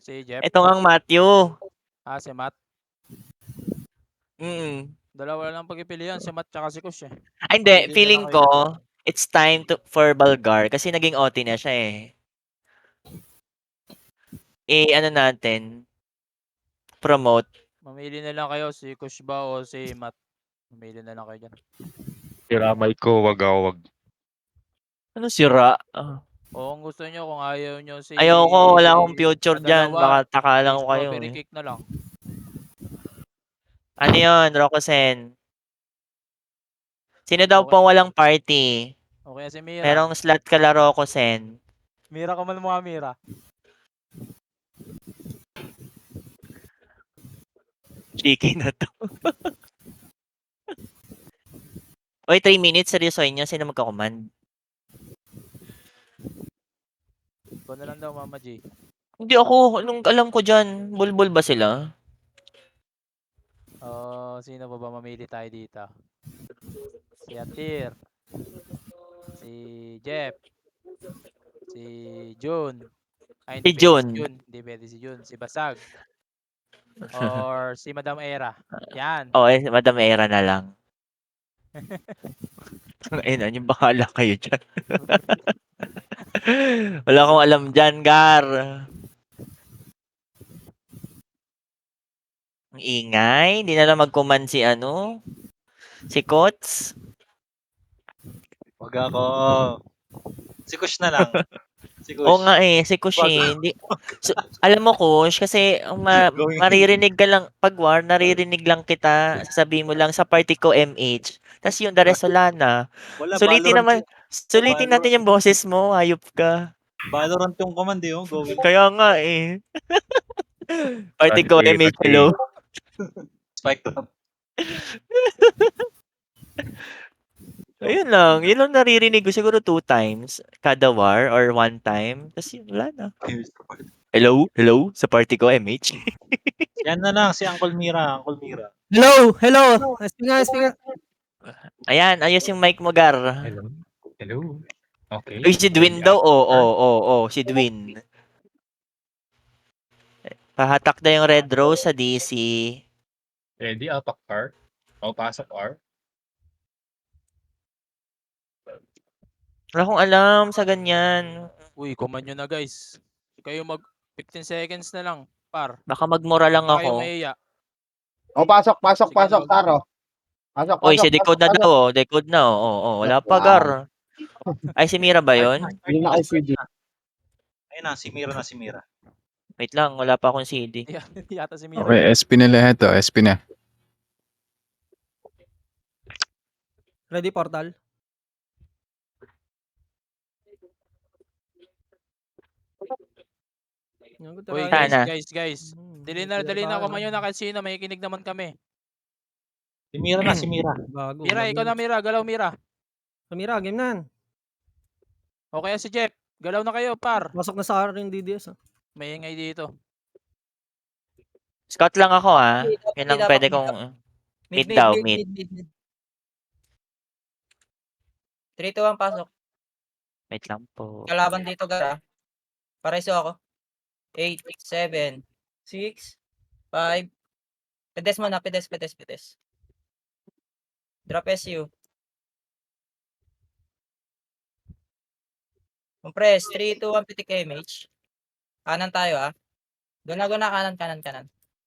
Si Jeff? Ito ngang Matthew. Si Matt? Dalawa lang pagpipilian, si Matt tsaka si Kush eh. Ay hindi, Pili na feeling lang kayo. ko, it's time for Bulgar kasi naging OT na siya eh. Ano natin, promote. Mamili na lang kayo, si Kush ba o si Matt? Mamili na lang kayo dyan. Sira mic ko, wag. Ano sira? O kung gusto nyo, kung ayaw nyo si... Ayoko, wala akong future dyan. dalawa, Baka takalan ko kayo strawberry eh. cake na lang. Ano yun, Rokosen? Sino daw Okay. pong walang party? Okay, si Mira. Merong slot kala Rokosen. Mira ka man mga Mira. Chicken na to. Oy, 3 minutes, seryosoin nyo. Sino magkakommand? Ikaw na lang daw, Mama G. Hindi ako. Anong alam ko dyan? Bulbul ba sila? Sino ba mamili tayo dito? Si Atir. Si Jeff. Si June. Ay, hindi Si pwede Jun. si June. Hindi pwede si June. Si Basag. Or si Madam Era. Yan. Madam Era na lang. Ayun, yung bahala kayo dyan. Wala akong alam dyan, Gar. Ang ingay. Hindi na lang mag-command si si Kots. Wag ako. Si Kush na lang. Si Kush. Oo nga eh, si Kush eh. Hindi, alam mo Kush, kasi maririnig ka lang, pag war, naririnig lang kita, sasabihin mo lang sa party ko MH. Tapos yung the rest wala na. Wala, Sulitin natin yung boses mo, hayop ka. Valorant yung command eh, oh. Gawin. Kaya nga eh. Party ko MH, hello. Spike drop. Ayun lang, yun lang naririnig ko siguro 2 times kada war or 1 time. Tapos yun, wala na. Hello, sa party ko MH. Yan na lang, si Uncle Mira. Hello. Speaker. Ayan, ayos yung mic mo, Gar. Hello. Okay. Uy, si Dwin daw. Oo, si Dwin. Pahatak na yung Red Rose sa DC. Ready, apak R. Pasok R. Wala akong alam sa ganyan. Uy, command nyo na guys. Kayo mag 15 seconds na lang, par. Baka magmura lang Baka kayo ako. maiya. Pasok, Sige, Taro. Pasok. Uy, si Decode na daw. Decode na. Oo. Wala pa, Gar. Ay, si Mira ba yun? Hindi na CD. Ayun na, si Mira. Wait lang, wala pa akong CD. Yata si Mira. Okay, SP na lahat to. SP na. Ready, portal? Uy, Sana. guys. Dali na kumayo na kasi na may kinig naman kami. Si Mira na, si Mira. Bago. Mira, ikaw na Mira. Galaw Mira. Mira, game na. Okay, si Jeff. Galaw na kayo, par. Pasok na sa akin yung DDS. May ingay dito. Scout lang ako Yan ang pwede kong... Mid daw. 3 to 1 pasok. Wait lang po. Kalaban dito, Gara. Pareso ako. 8, 7, 6, 5. Pedes muna, pedes. Drop SU. Compress, 3, 2, 1, pitik MH. Kanan tayo Guna, kanan.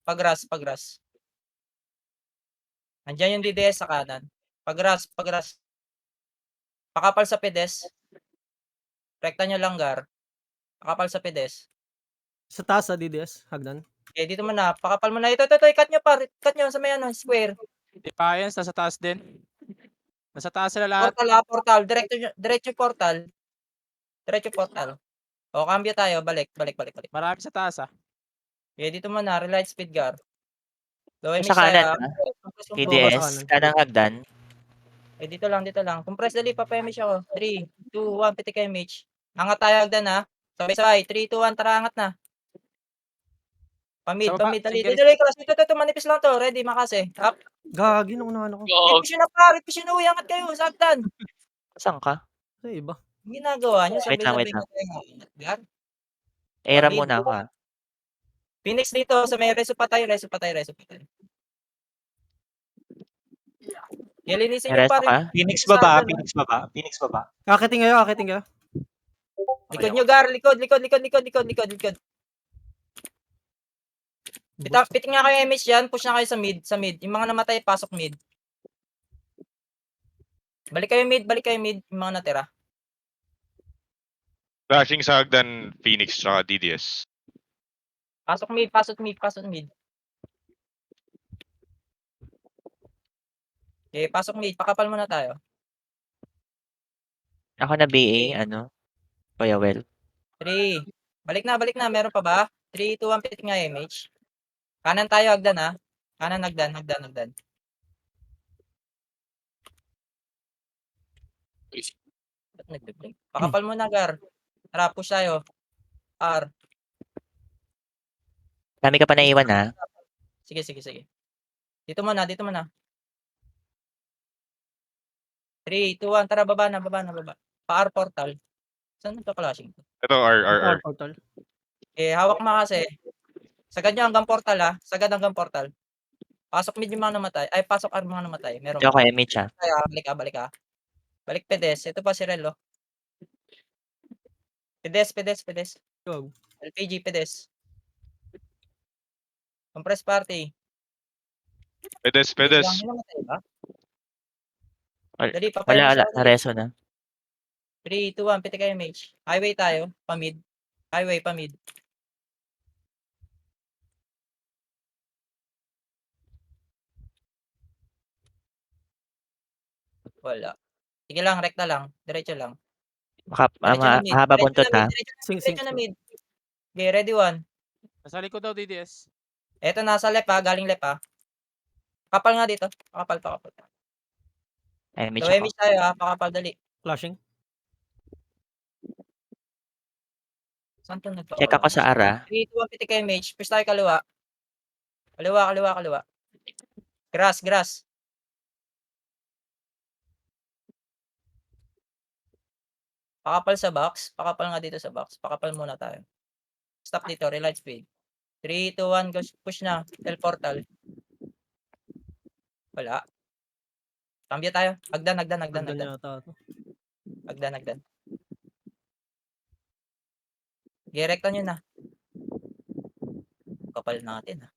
Pagras. Andiyan yung DDS sa kanan. Pagras. Pakapal sa pedes. Rekta nyo lang, Gar. Pakapal sa pedes. Sa taas sa DDS, hagdan. Dito mo na. Pakapal mo na. Ito. Cut nyo, par. Cut nyo sa may square. Defiance, nasa taas din. Nasa taas sila lahat. Portal. Diretso portal. O, cambio tayo. Balik. Marami sa taas Dito mo na. Relight speed, Gar. Sa kanan TDS, kanang hagdan. Dito lang. Compress dali, papemish ako. 3, 2, 1, pitik MH. Angat tayo hagdan Sabay. 3, 2, 1, tara angat na. Pamid. Dali, cross. Ito, manipis lang to. Ready, makase. Up. Gagi, nakunahan ako. Repush na uwi, angat kayo. Sa hagdan. Saan ka? Sa iba. Ginagawa nyo. Wait lang. Gar. Era muna ako Phoenix dito sa may reso pa tayo. Linisin May nyo resto pa rin. ka? Phoenix Sa baba, hagdan, Phoenix baba, Phoenix baba. Akitin kayo, akitin kayo. Likod nyo, Gar. Likod. Piting nga kayo MH dyan. Push na kayo sa mid. Yung mga namatay, pasok mid. Balik kayo mid. Yung mga natira. Flashing sa hagdan, Phoenix, tsaka DDS. Pasok mid. Okay, pasok mid. Pakapal muna tayo. Ako na BA, ano? Kuya Well. 3. Balik na. Meron pa ba? 3, 2, 1. Piting nga MH. Kanan tayo, hagdan ha. Kanan, hagdan. Ba't nagbe-blink? Pakapal muna, Gar. Tara, push tayo. R. Dami ka pa naiwan, ha? Sige. Dito muna. 3, 2, 1. Tara, baba na. Pa-R portal. Saan nagka-clashing? Ito, R. Portal. Eh, hawak mo kasi. Sagad nyo hanggang portal ha. Pasok mid yung mga namatay. Ay, pasok R mga namatay. Meron Hindi ako pa. MH, ha? Ay, balik ka. Balik pedes. Ito pa si Relo. Pedes. Go. LPG pedes. Compress party. Pedes. May namatay ba? Dali, Wala. Nareso na. 3, 2, 1. Piti kayo mage. Highway tayo. Pamid. Wala. Sige lang, rekta lang. Diretso lang. Mahaba buntot, ha? Sing. Diretso na mid. Okay, ready 1. Nasa likod daw, DDS. Eto nasa left ha, galing left ha. Kapal nga dito. Pakapal. MH So, ako. MH tayo ha, pakapal dali. Flashing. Saan to nagpa? Check ako sa ara. 3, 2, 1, pitik kayo mage. Push tayo kaliwa. Kaliwa. Grass. Pakapal sa box. Pakapal nga dito sa box. Pakapal muna tayo. Stop dito, relight speed. 3, 2, 1, go. Push na. Teleportal. Wala. Cambio tayo. Hagdan. Hagdan yata ito. Hagdan. Direkta nyo na. Kapal natin ha.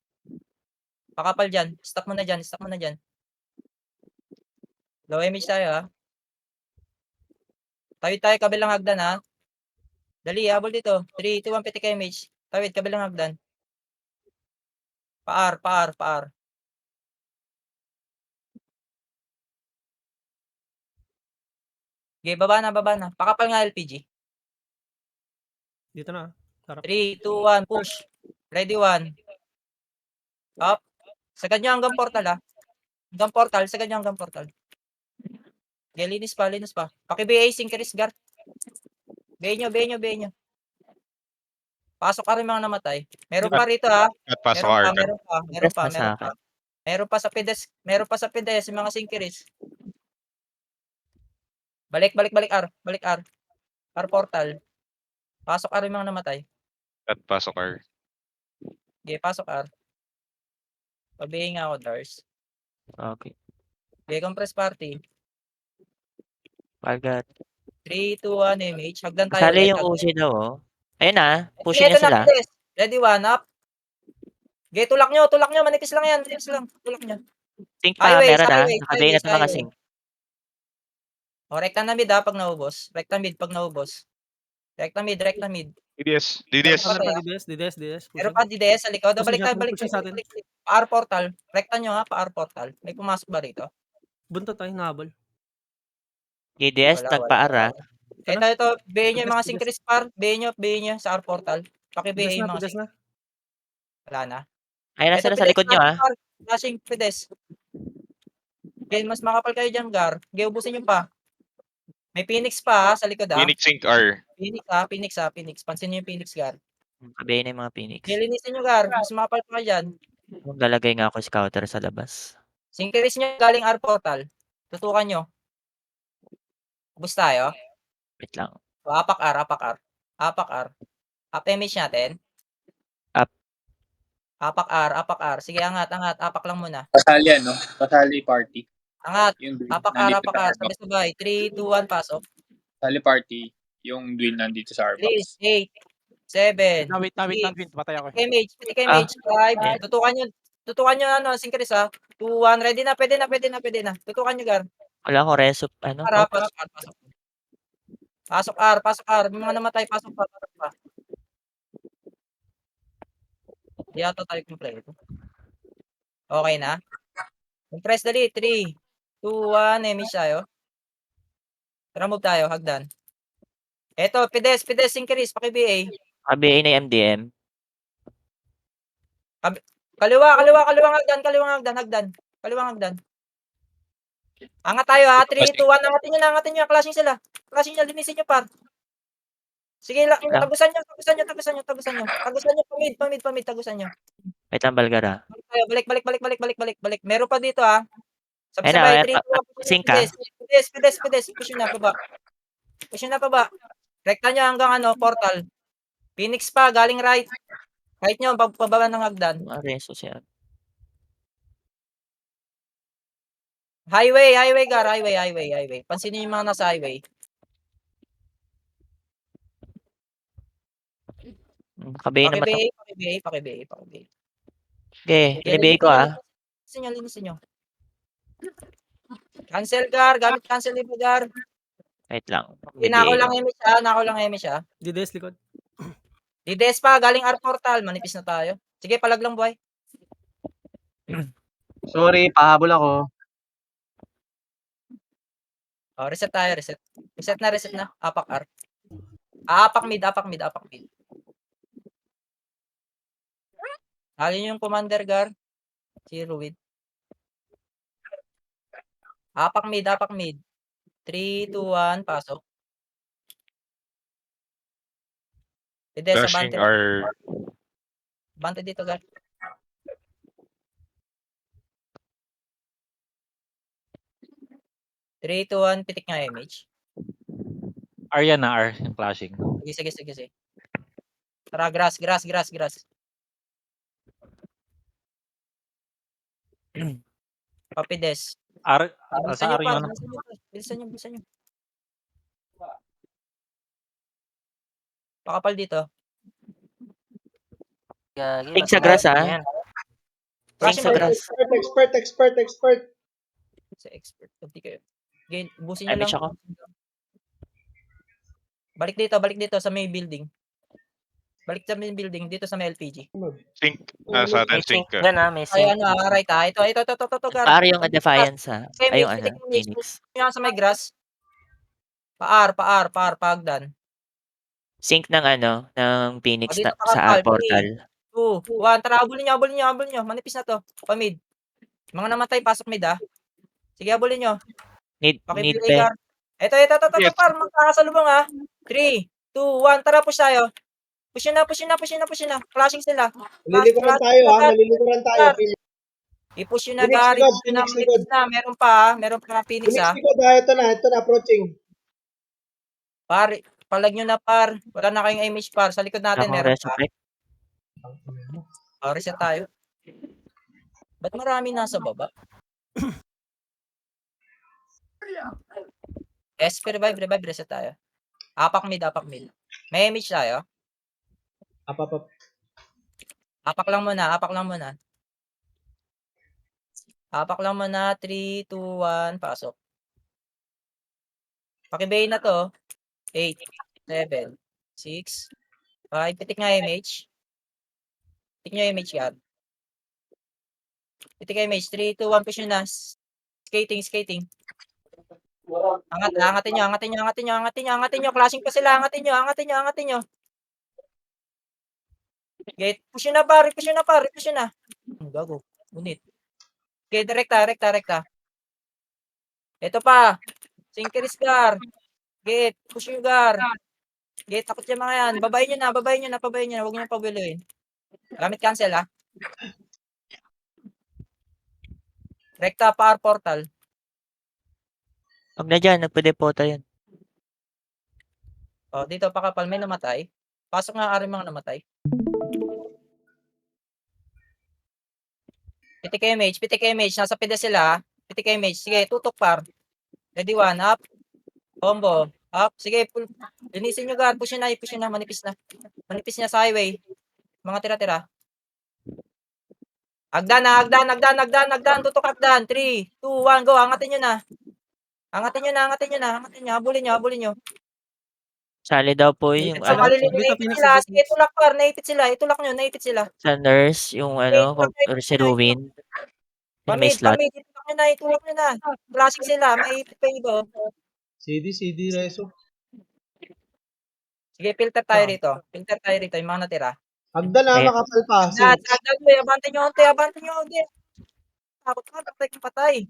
Pakapal dyan. Stop mo na dyan. Low image tayo ha. Tawid tayo kabilang hagdan ha. Dali, habol dito. 3, 2, 1, pitik kayo image. Tawid kabilang hagdan. Pa-R. Okay, baba na. Pakapal nga LPG. Dito na. Sarap. 3, 2, 1, push. Ready 1. Up. Sagad nyo hanggang portal ha. Sagad nyo hanggang portal. Okay, linis pa. Paki-BA, synchronous guard. BA nyo. Pasok ka rin mga namatay. Meron pa rito ha. At pasok R. Meron pa. Sa akin. Meron pa sa pedes, yung mga synchronous. Balik R. R portal. Pasok ka rin mga namatay. At pasok R. Okay, pasok R. Pabihin nga ako, Dars. Okay. Okay, compress party. Pagkat. 3, 2, 1, MH. Hagdan tayo. Kasali ulit, yung hagdan. Uzi daw, oh. Ayun na. Pushing Ito na sila. Pedes. Ready 1, up. Okay, tulak nyo. Manipis lang yan. Tulak nyo. Sync pa, Highway, meron na. highway, Nakabay na sa mga highway. sync. O, rekta na mid ha, pag naubos. Rekta mid. Rekta mid. DDS. Meron pa DDS. Meron pa DDS sa likod. Pushing Balik. sa atin. Pa-R portal. Rekta nyo ha, pa-R portal. May pumasok ba rito? Buntot tayo, nahabol. KDS, Wala. nagpa-ara. Ito. Bayin nyo yung mga Tigas. synchronous par. Bayin nyo sa R portal. Paki-bayin yung mga Tigas na. Wala na. Ayun na Ito, sila sa likod nyo, ah. Flashing pedes. Okay, mas makapal kayo dyan, Gar. Okay, ubusin nyo pa. May Phoenix pa sa likod ha. Phoenix sync R. Phoenix. Pansin nyo yung Phoenix, Gar. Kabay na yung mga Phoenix. Nilinisin nyo, Gar. Mas makapal pa kayo dyan. Lalagay nga ako scouter sa labas. Synchronous nyo galing R portal. Tutukan nyo. Ubus tayo. Wait lang. So, apak R. Up image natin. Up. Apak R. Sige, angat. Apak lang muna. Pasali Pasali party. Angat. Yung Dwayne, Apak nandito sa R. Starbucks. Sabay-sabay. 3, 2, 1, pasok. Pasali party. Yung Dwayne nandito sa Starbucks. 3, 8, 7, Wait na, 6, Vin. Patay ako. pitik Ah, MH, 5. yeah. Tutukan nyo, Synchris, ha. 2, 1, ready na, pwede na. Tutukan nyo, Gar. Wala akong resup, R, pasok. Pasok R. May mga namatay, pasok pa. Di ata tayo kompleto. Okay na? Compress dali. 3, 2, 1, MH tayo. Tara, move tayo, hagdan. Eto, Pides, Synchris, paki-BA. KBA na yung MDM. Kaliwang hagdan. Kaliwang hagdan. Angat tayo, ha. 3, 2, 1, angatin nyo, clashing sila. Linisin nyo, par. Sige, tagusan nyo. Pamid, tagusan nyo. Wait lang, Balgara. Balik. Meron pa dito, ha. Ayun na, Sabay, 3, 2, 1, sync ka. Pides. Push nyo na paba. Rekta nyo hanggang portal. Phoenix pa, galing right. Right nyo, pababa ng hagdan. Reso siya. Highway, Gar. Highway. Pansinin nyo yung mga nasa highway. KBA naman to. Paki-BA. Okay, inibigay ko, Linisin nyo. Cancel, Gar. Gamit cancel ni Gar. Wait lang. Nako lang MH, ha. DDS likod. DDS pa, galing R portal. Manipis na tayo. Sige, palag lang, boy. Sorry, pahabol ako. Oh, reset tayo. Reset na. Apak R. Apak mid. Alin yung commander, Gar? Si Ruid. Apak mid. 3, 2, 1, pasok. Pides, Flashing abante. R. Abante dito, Gar. Three, 2, 1, pitik nga image. R yan na, R. Yung clashing. Sige. Tara, grass. Papides. R, Bilisan sa nyo, R par. yun. Bilisan nyo. Pakapal dito. Sync sa grass, Sync sa grass. Expert. Sa expert. Hindi kayo. Okay, ubusin nyo lang. MH ako. Balik dito sa may building. Dito sa may LPG. Sync. Sa atin, sync ka. May Ay, sync. right, ha. Ito, Gar. Para yung Defiance, Okay, Ay, yung pitik yung Phoenix. yan sa may grass. Paagdan. Sync ng ng Phoenix Dito sa pakapal. portal. 2, 1, tara, abulin nyo. Manipis na to. Pamid. Mga namatay, pasok mid, ha. Sige, abulin nyo. Need Pakibigay, pe. Gar. Ito, par. Magkakasalubong, ha. 3, 2, 1, tara, push tayo. Push na. Flashing sila. Malilikuran tayo. I-push yun na, Phoenix Gar. likod, I-push yun na, Phoenix manipis na. Meron pa Phoenix, ha. likod, ito na, approaching. Par, palag nyo na, par. Wala na kayong image, par. Sa likod natin, Akong meron pa. resupply. Reset tayo. Ba't marami nasa baba? Revive, reset tayo. Apak mid. May image tayo. Apak lang muna. 3, 2, 1, pasok. Pakibay na to. 8, 7, 6, 5. Pitik nga image. Pitik nyo image, Gar. Pitik image. 3, 2, 1, push nyo na. Skating. Angatin nyo. Clashing pa sila. Angatin nyo. Okay, push nyo na, par. Gago. Unit. Okay, rekta. Ito pa. Synchris, Gar. Gate. Push nyo, Gar. Gate, takot yung mga yan. Babayin nyo na. Huwag nyo paguloyin. Gamit cancel, ha. Rekta, power portal. Huwag na dyan, nagpa-depota yan. Dito pakapal, may namatay. Pasok nga mga namatay. PTK MH, nasa pida sila. PTK MH, sige, tutok par. Ready 1, up. Combo, up. Sige, linisin nyo guard, push nyo na, manipis na. Manipis niya sa highway. Mga tira-tira. Agdan, tutok agdan. 3, 2, 1, go, angatin nyo na. Habulin nyo. Sali daw po yung Sila. ano, Naipit sila. Sige, itulak par, naipit sila. sa nurse, yung ano, si Ruin. Yung may slot. Pamid, itulak nyo na. Classic sila, maipit pa iba. CD Reso. Sige, filter tayo rito, yung mga natira. Hagdan na, Eh. makapal pa. Agdan mo, abante nyo onti. Takot ka, patay.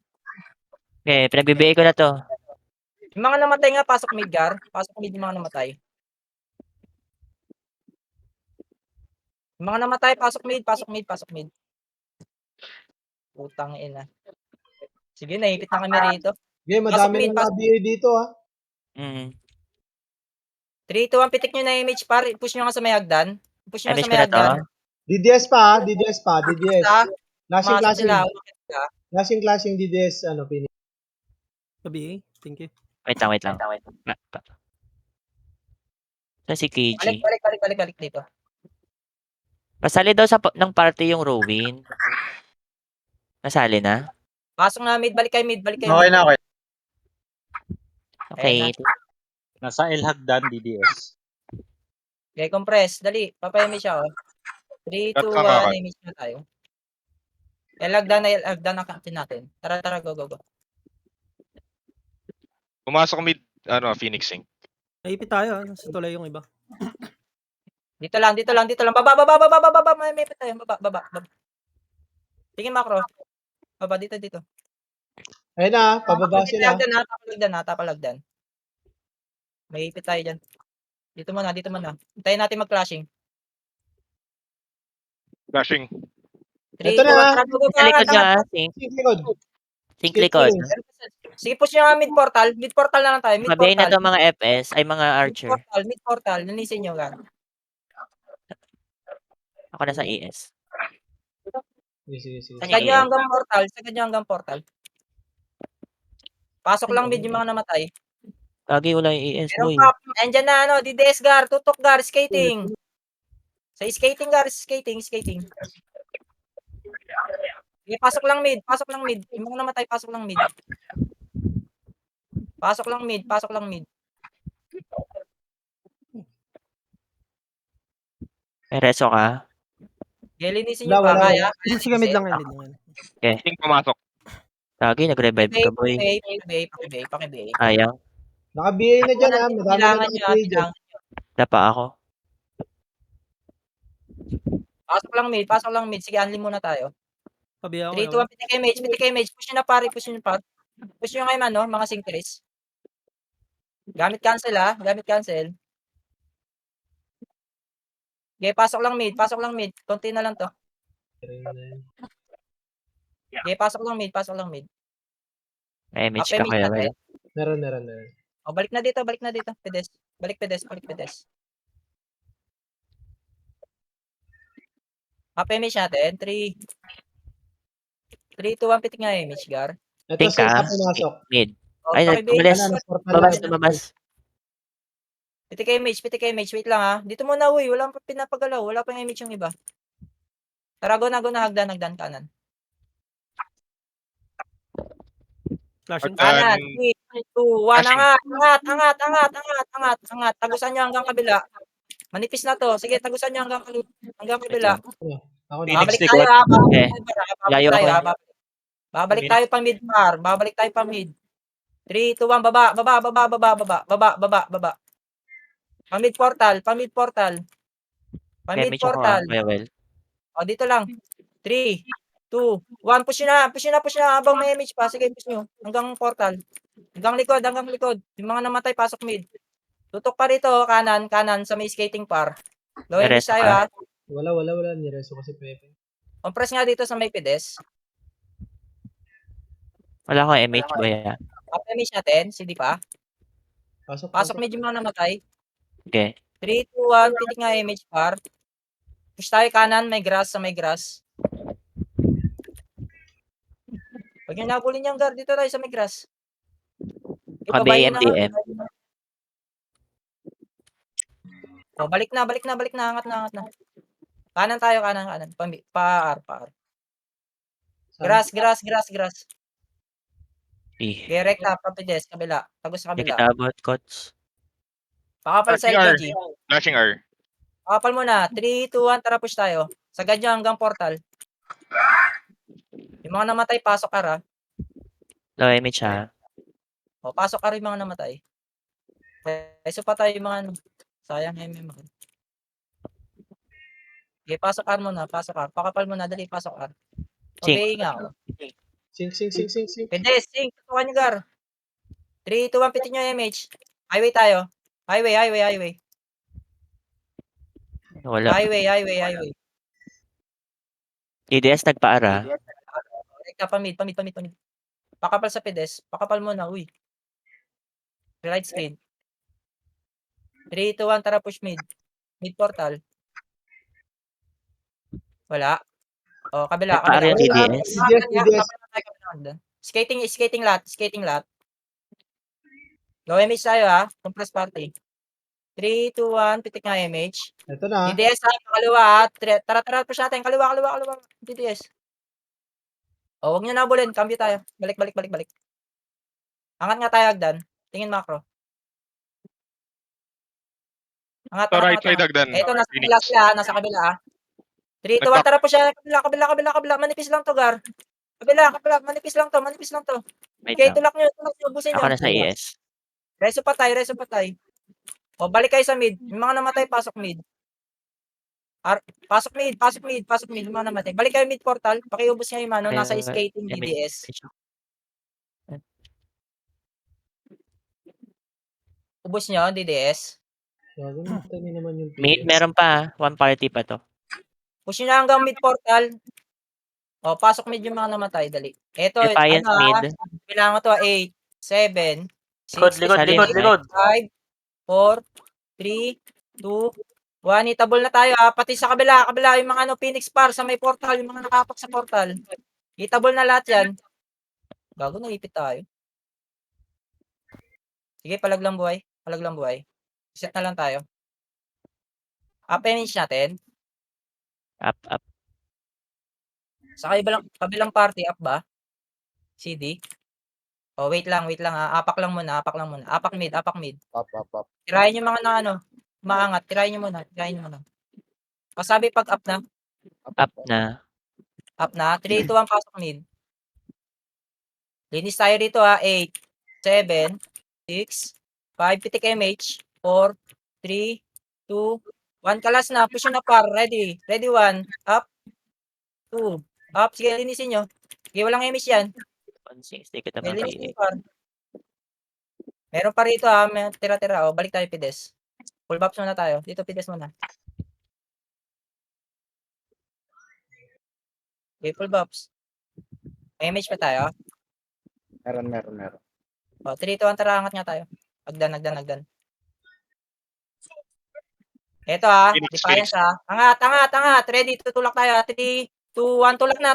Okay, pinagbibigay ko na to. Yung mga namatay nga, pasok mid, Gar. Pasok mid yung mga namatay. Yung mga namatay, pasok mid. Putang ina. Sige, naipit na kami rito. Okay, madami Pasok mid, na BA dito ha. 3, 2, 1, pitik nyo na image par. Push nyo nga sa may hagdan. Image ko na to. DDS pa. Masok sila. Clashing DDS, finish. Sabi, thank you. Wait lang. Saan si KG? Balik dito. Pasali daw ng party yung Rowin. Nasali na? Pasok na mid, balik kayo mid. Okay na, okay. Okay. Nasa El Hagdan, DDS. Okay, compress. Dali, papayami siya, 3, 2, Cut ka, 1, image na tayo. Elagdan na captain natin. Tara, go. Pumasok mid, Phoenix Sync. Naipit tayo, nasa tulay yung iba. Dito lang. Baba. May ipit tayo. Baba. Tingin macro. Baba, dito. Ayun na, pababa sila. Tapalagdan. May ipit tayo dyan. Dito muna. Hintayin natin mag-clashing. Flashing. 3, Ito 2, na. 1, tara, Sa likod niya, Sync. Sync likod. Sige, push nyo nga mid-portal. Mid-portal na lang tayo. Sabihin na to mga FS, ay mga Archer. Mid-portal. Linisin nyo, gan. Ako na sa ES. Sige. Saan Sagad nyo hanggang portal. Pasok lang mid yung mga namatay. Lagi wala yung ES, Pero boy. andyan na, DDS Gar. Tutok Gar, skating. Sa skating Gar, skating. Okay, pasok lang mid. Yung mga namatay, pasok lang mid. May reso ka? Linisin nyo pa, Wala. kaya? Sige, mid lang yan. Sync pumasok. Lagi nag-revive ka, boy. Paki-bay. Ayaw. Naka-BA na dyan ha. Madami na Kailangan nyo, naka-BA dyan. Dapa ako. Pasok lang mid. Sige, unli muna tayo. Sabi ako. 3, 2, 1, PTK image. Push nyo na pare, push nyo ngayon, mga synchres. Gamit cancel. Okay, pasok lang mid. Konti na lang to. Okay, pasok lang mid. May image ka kaya, well. Meron. Balik na dito. Pedes. Balik pedes. Image natin. 3, 2, 1, pitik nga image, Gar. Ito Think sila ka? pumasok. Mid. Ay, Paki-bay. tumalas. Lumabas. PTK image. Wait lang ha. Dito muna, uy. Wala pang pinapagalaw. Wala pang image yung iba. Tara, go na. Hagdan kanan. Flashing. Kanan. 3, 2, 1. Flashing. Angat. Tagusan nyo hanggang kabila. Manipis na to. Sige, tagusan nyo hanggang kabila. Ako na. Babalik Phoenix tayo ha. Okay. Layo ako. Babalik tayo pang mid par. 3, 2, 1. Baba. Pang-mid portal. May image ako, kaya, well. Dito lang. 3, 2, 1. Push na habang may image pa. Sige, push nyo. Hanggang portal. Hanggang likod. Yung mga namatay, pasok mid. Tutok pa rito, kanan sa may skating par. Low May image reso tayo ka? ha. Wala. Nireso kasi Pepe. Compress nga dito sa may pedes. Wala akong image, boy. Image natin, CD pa. Pasok. Mid yung mga namatay. Okay. 3, 2, 1. Pitik nga image par. Push tayo kanan, may grass. Huwag niyo nabulin yung guard. Dito tayo sa may grass. Baka Ibabayin na nga. BM. Oh, balik na. Angat na. Kanan tayo, kanan. Pa-R. Grass. Direct up, papides, kabila. Tagos sa Hindi kabila. kita abot, coach. Pakapal sa Flashing R. LG. Flashing R. Pakapal muna. 3, 2, 1, tara push tayo. Sagad nyo hanggang portal. Yung mga namatay, pasok ka ra. Low image ha. O, pasok ka rin yung mga namatay. Reso pa tayo yung mga ano. Sayang MM. Okay, pasok ka muna. Pakapal muna, dali, pasok ka. Sing. Obey nga ako. Sing. Pedes, sing. Tutukan nyo, Gar. 3, 2, 1, pitin nyo yung MH. Highway tayo. Highway. Wala. Highway. DDS nagpaara. Direct pamid. Pakapal sa pedes. Pakapal muna, uy. Right screen. 3, 2, 1, tara push mid. Mid portal. Wala. O, kabila. Nagpaara yung DDS. DDS. Skating lot. Low image tayo ha. Compress party. 3, 2, 1, pitik nga image. Ito na. DDS ha, kaliwa ha. Tara push natin. Kaliwa. DDS. O, huwag nyo nabulin. Cambio tayo. Balik. Angat nga tayo, Agdan. Tingin macro. Angat. Right side hagdan. Ito, nasa Phoenix. kabila sila. Nasa kabila ha. 3, 2, 1, tara push siya. Kabila. Manipis lang to, Gar. Kabila. Manipis lang to. Wait Okay, lang. tulak nyo. Ubusin nyo. Ako na sa ES. Reso pa tayo. O, balik kayo sa mid. Yung mga namatay, pasok mid. Pasok mid. Yung mga namatay. Balik kayo mid portal. Pakiubos nga yung mano. Nasa skating DDS. Ubos nyo, DDS. Gago na. Tani naman yung Mid, PS. meron pa. One party pa to. Push nyo na hanggang mid portal. O, pasok mid yung mga namatay. Dali. Ito, Defiance mid. Bilangan ko to. 8, 7, 6, Likod. 5, 4, 3, 2, 1. Itabol na tayo ha. Pati sa kabila yung mga ano, Phoenix Par sa may portal, yung mga nakapak sa portal. Itabol na lahat yan. Gago, naipit tayo. Sige, palaglang buhay. Set na lang tayo. Finish natin. Up. Sa kabilang party, up ba? CD. Oh, wait lang ha. Apak lang muna. Apak mid. Up. Tirahin yung mga na ano, maangat. Tirahin nyo muna. Pasabi pag up na. Up na. 3, 2, 1, pasok mid. Linis tayo dito ha. 8, 7, 6, 5, pitik MH. 4, 3, 2, 1. Kalas na. Push na par. Ready. 1. Up. 2. Up. Sige, linisin nyo. Sige, walang MH yan. 1-6. Di kita Sige, linisin mapili. nyo par. Meron pa rito ha. May tira-tira. O, balik tayo pides. Full buffs muna tayo. Dito pides muna. Okay, full buffs. May MH pa tayo. Meron. O, 3, 2, 1, tara, angat nga tayo. Agdan. Eto ha, Phoenix. defiance ha. Angat. Ready, tutulak tayo. 3, 2, 1, tulak na.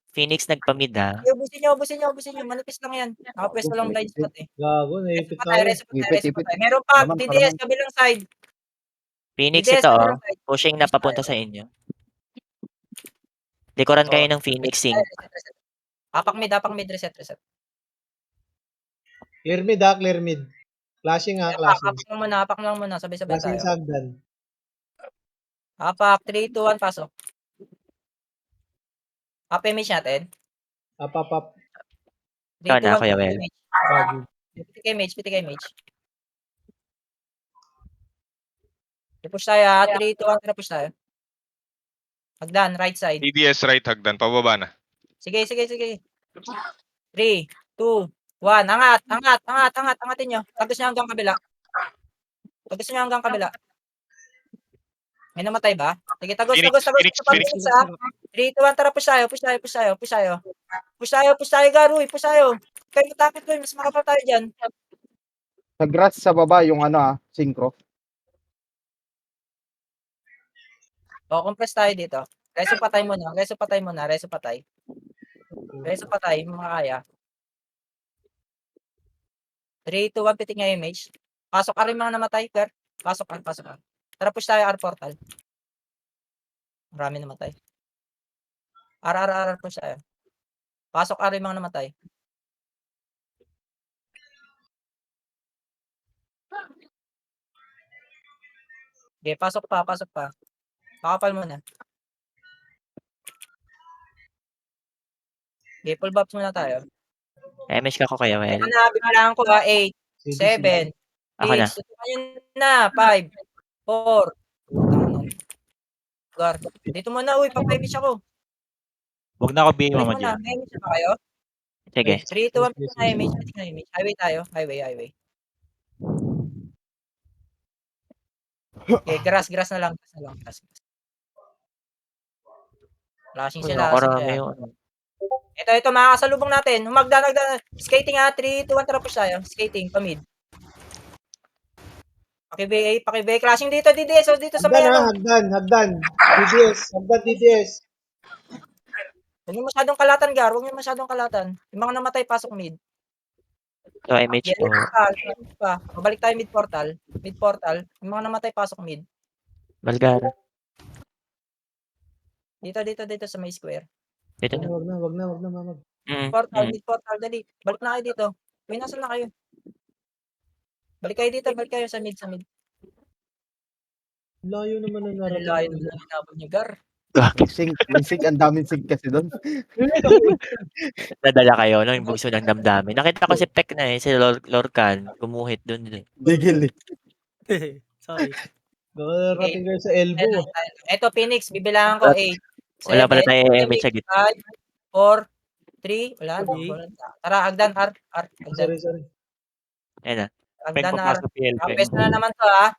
Phoenix nagpamid ha. Ubusin nyo. Manipis lang yan. Nakapwesto lang blind spot eh. Gago, naipit Reso tayo. pa tayo. Meron pa, DDS, kabilang side. Phoenix DDS, ito kabilang side. Pushing na papunta sa inyo. Dekoran kayo ng Phoenix Sync. Apak mid, reset. Clear mid. Flashing. Apak lang muna. Sabay-sabay Flashing tayo. sa hagdan. Apak, 3, 2, 1, pasok. Up image natin. Up. 3, Ikaw 2, na, 1, Kuya Well. Gago. Pitik image. I-push tayo ha. 3, 2, 1, tara push tayo. Hagdan, right side. DDS right hagdan. Pababa na. Sige. 3, 2, 1. Angatin nyo. Tagos nyo hanggang kabila. May namatay ba? Sige, tagos. Phoenix. 3, 2, 1, tara, push tayo. Push tayo, Garoy. Kayo matapit ko, mas makapal tayo dyan. Sa grass sa baba yung synchro. O, compress tayo dito. Reso patay muna. Reso patay, mga kaya. 3, 2, 1, pitik nga image. Pasok ka rin mga namatay, Gar. Pasok ka. Tara, push tayo, R portal. Marami namatay. R, push tayo. Pasok ka rin mga namatay. Okay, pasok pa. Pakapal muna. Okay, full buffs muna tayo. MH ka ko Kuya Well. Ito na, bibilangan ko 8, 7, Ako na. 6, tutukan yun na, 5, 4, Gar. Dito muna, uy, papay-image ako. Huwag na ako BA Balik mama mo na, dyan. may image na ba kayo? Sige. 3, 2, 1, pitik nga image. Highway tayo, highway. Okay, grass na lang. Flashing sila. Nakarami yung ano. Ito, makakasalubong natin. Humagdan. Skating 3, 2, 1, tara push tayo. Skating, pamid. Paki-BA. Clashing dito, DDS. Dito sa may ano. Hagdan. DDS. Huwag niyo masyadong kalatan. Yung mga namatay, pasok mid. So, MH po. Babalik tayo mid portal. Yung mga namatay, pasok mid. Balgar. Dito sa may square. Dito na. Wag na, mamag. Mid portal, dali. Balik na kayo dito. Uy, nasan na kayo? Balik kayo sa mid. Layo naman ang narating. Layo na hinabol niyo, Gar. Yung sync, ang daming sync kasi doon. Nadala kayo ng bugso ng damdamin. Nakita ko si Pek na si Lorcan. Gumuhit dun. Digil eh. Sorry. Narating kayo sa elbow. Ito, Phoenix. Bibilangan ko 8, 7, Wala pala tayo MH sa gitna. 5, 4, 3, wala. Okay. Tara, Agdan, R. Sorry. Ayan na. Agdan na, R. Pagpapasok PL. Pwes na naman to, ha.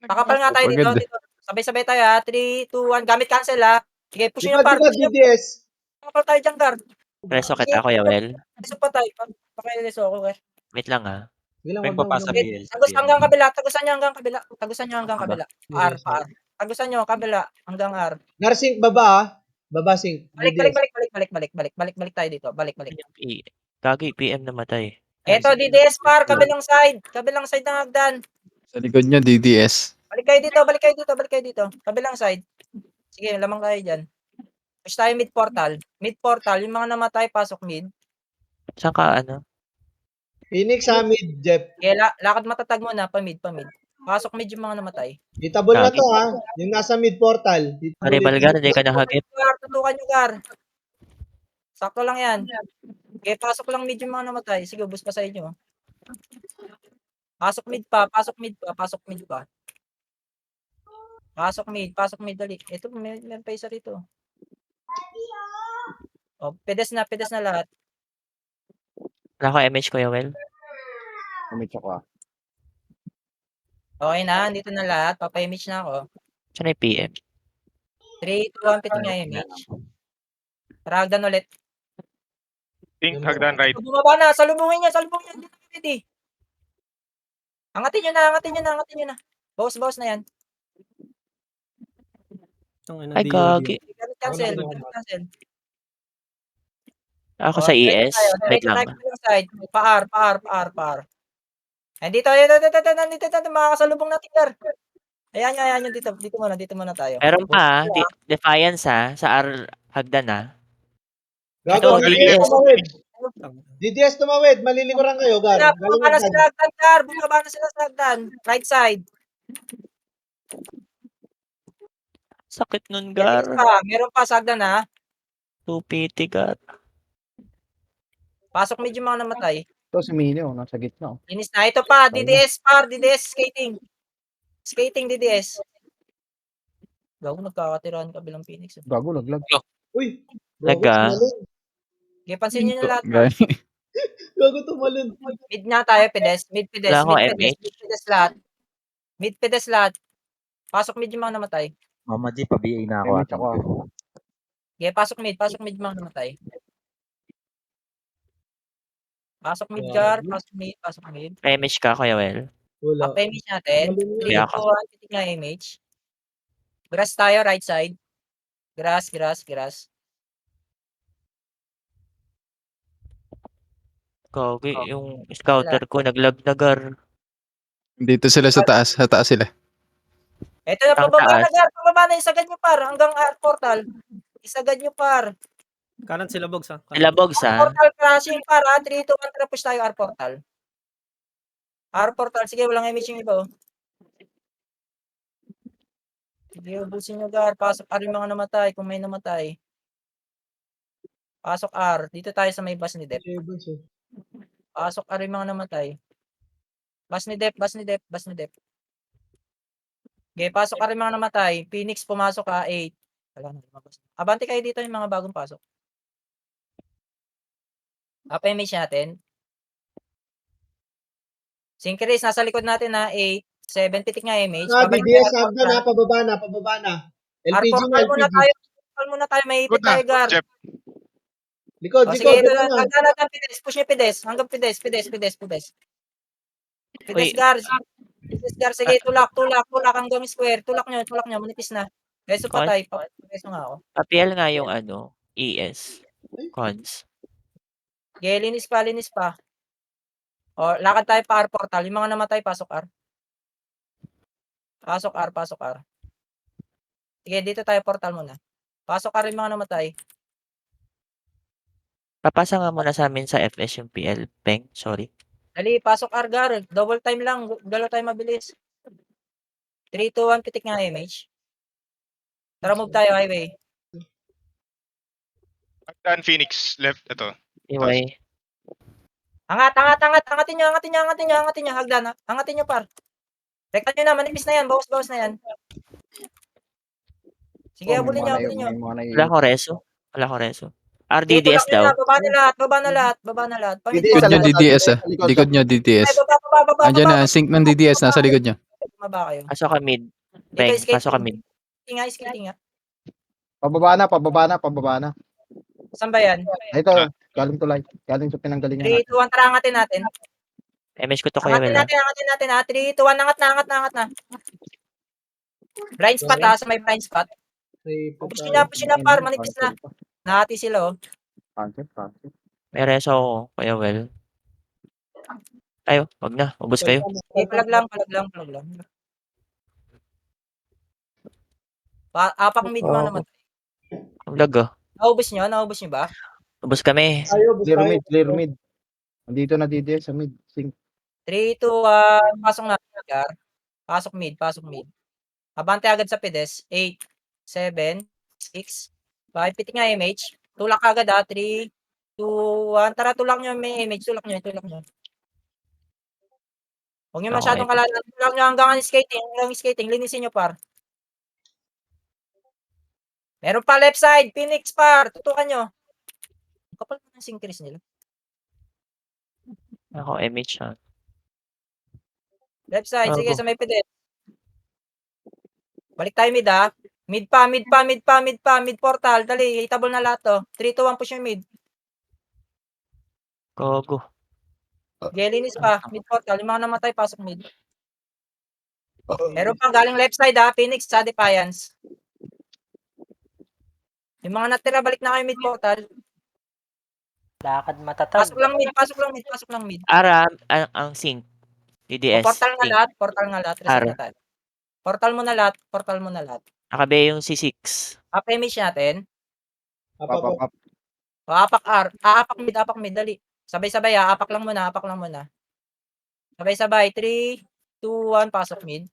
Pakapal nga tayo Agad. dito. Sabay-sabay tayo, ha. 3, 2, 1. Gamit cancel, ha. Sige, push nyo yung par. DDS. Pakapal tayo dyan, Gar. Preso kita Kuya Well. Reso pa tayo. Pakaileso ako, Gar. Wait lang ha. Pagpapasa PL. Tagusan hanggang kabila. Tagusan nyo hanggang kabila. R. Tagusan nyo, kabila. Hanggang R. Narsink baba. Baba sync. Balik tayo dito. Balik. Gagi, PM namatay. Eto, DDS par. Kabilang side ng Agdan. Sa likod niya, DDS. Balik kayo dito. Kabilang side. Sige, lamang kayo dyan. Push tayo mid portal. Yung mga namatay, pasok mid. Saan ka ano? Phoenix sa mid, Jeff. Kaya lakad matatag mo na, pamid. Pasok mid yung mga namatay. Itabol na to, ha. Yung nasa mid portal. Pare Balgar, hindi ka nakagit. Tutukan nyo, Gar. Sakto lang yan. Kaya pasok lang mid yung mga namatay. Sige, bus pa sa inyo. Pasok mid pa. Pasok mid, dali. Ito, may pa isa rito. O, pedes na lahat. Wala ko MH Kuya Well. Umit ako ah. Okay na, dito na lahat. Papa-image na ako. Saan yung PM? 3, 2, 1, piting nga image. Tara, Agdan ulit. Pink, hagdan right. Bumaba na, salubungin niya. Dito, ready. Angatin nyo na. Bawas na yan. Ay, gagi. Cancel. Ako sa ES. Wait lang. Paar. Dito, makakasalubong natin, Gar. Ayan, dito muna tayo. Meron pa Defiance sa R hagdan ha. Gago, Ito, DDS DDS. tumawid. DDS tumawid. Malilikuran kayo, Gar. Bumaba na sila Agdan, Gar. Bumaba na sila sa Agdan. Right side. Sakit nun, Gar. Meron pa sa Agdan, ha. 2PT, Gar. Pasok medyo mga namatay. Ito si Minio, nasa gitna. Linis na. Ito pa, DDS par, DDS skating. DDS. Gago, nagkakatirahan kabilang Phoenix. Gago, laglag. Uy. Laga. Okay, pansin nyo na lahat. Gago tumalon. Mid na tayo, pedes. Mid lahat. Mid pedes lahat. Pasok mid yung mga namatay. Mama G, pa-BA na ako. Umit ako ah. Okay, pasok mid yung mga namatay. Pasok mid, Gar. Pasok mid. MH ka, Kuya Well. Wala. Image natin. Kaya 3, 2, 1, titig na image. Grass tayo, right side. Grass. Gagi, yung scouter ko naglag na gar. Dito sila sa taas. Sa taas sila. Eto na, Ang pababa na taas. gar, pababa na, isagad nyo par, hanggang portal. Isagad nyo par. Kanan sila bogs ha. Sila bogs ha. Portal crashing par ha, 3, 2, 1, tara push tayo portal. Portal, sige, walang image yung iba oh. Sige, ubusin nyo gar, pasok R yung mga namatay, kung may namatay. Pasok R, dito tayo sa may bus ni Dep. Pasok R yung mga namatay. Bus ni Dep, bus ni Dep, bus ni Dep. Okay, pasok R yung mga namatay. Phoenix pumasok ka, 8. Wala na, lumabas. Abante kayo dito yung mga bagong pasok. Image natin. Synchronous, nasa likod natin na 8. 7, titik nga image. Babalik DDS, tayo hagdan na, pababa na, pababa na. LPG na, portal muna LPG. tayo. Portal muna tayo, may ipit Good na, tayo gar. Jeff. Likod, O likod, sige, ito dito na. na. Hanggang natin pides. Push nyo pides. Hanggang pides, pides, pides, pides. Pides Uy. gar. Pides gar. Sige, tulak, tulak, tulak hanggang square. Tulak nyo, manipis na. Reso patay. Reso nga ako. Papiel nga yung ano, ES. Cons. Okay, linis pa. O, lakad tayo pa R portal. Yung mga namatay, pasok R. Pasok R. Sige, dito tayo portal muna. Pasok R yung mga namatay. Papasa nga muna sa amin sa FS yung PL. Peng, sorry. Dali, pasok R gar. Double time lang. Dalaw tayo mabilis. 3, 2, 1, pitik nga image. Tara, move tayo highway. Hagdan, Phoenix. Left. Ito. Anyway. Angatin nyo, hagdan. Angatin nyo par. Rektan nyo na, manipis na yan, bawas na yan. Sige, abulin nyo. Wala ko reso. Okay, tulak RDDS nyo daw. na, baba na lahat. DDS Likod sa nyo likod, DDS sa ah. likod, Likod nyo Ay, DDS. baba. Andiyan na. Sync ng DDS. Nasa likod nyo. Baba kayo. Pasok ka mid. Dito, Peng, skating. pasok ka mid. Skating nga. Pababa na. Saan ba yan? Ito, galing tulay. Galing sa pinanggalingan 3, natin. 2, 1, tara, angatin natin. MS ko to Kuya Angatin Will. natin ha. 3, 2, 1, angat na. Blind spot ha, sa may blind spot. Push nyo na par, manipis na. Nahati sila oh. Concept. May reso ako Kuya Will. Tayo, wag na. Ubus kayo. Okay, palag lang. Apak mid mga naman. Ang lag ah. Naubos nyo ba? Ubus kami. Clear mid. Andito na DDS sa mid. Sync. 3, 2, 1, pasok na. Pasok mid. Abante agad sa pedes. 8, 7, 6, 5. Pitik nga image. Tulak agad ha. 3, 2, 1. Tara, tulak nyo may image. Tulak nyo. Huwag nyo masyadong Okay. kalalan. Tulak nyo hanggang skating. Linisin nyo par. Meron pa left side. Phoenix par. Tutukan nyo. Kapal pa ng synchronous nila. Ako, MH ha. Left side. Sige, Bago. sa may pedes. Balik tayo mid ha. Mid portal. Dali, hitable na lahat to. 3, 2, 1, push yung mid. Gogo. Gelinis pa. Mid portal. Yung mga namatay, pasok mid. Meron pang galing left side ha. Phoenix sa Defiance. Yung mga natira, balik na kayo mid portal. Lakad matatag. Pasok lang mid. Ara, ang sync. DDS. Portal nga sync. lahat. Reset na tayo. Portal mo na lahat. Nakabe yung C6. Up image natin. Up. Apak R. Apak mid. Dali. Sabay-sabay ha. Apak lang muna. Sabay-sabay. 3, 2, 1. Pasok mid.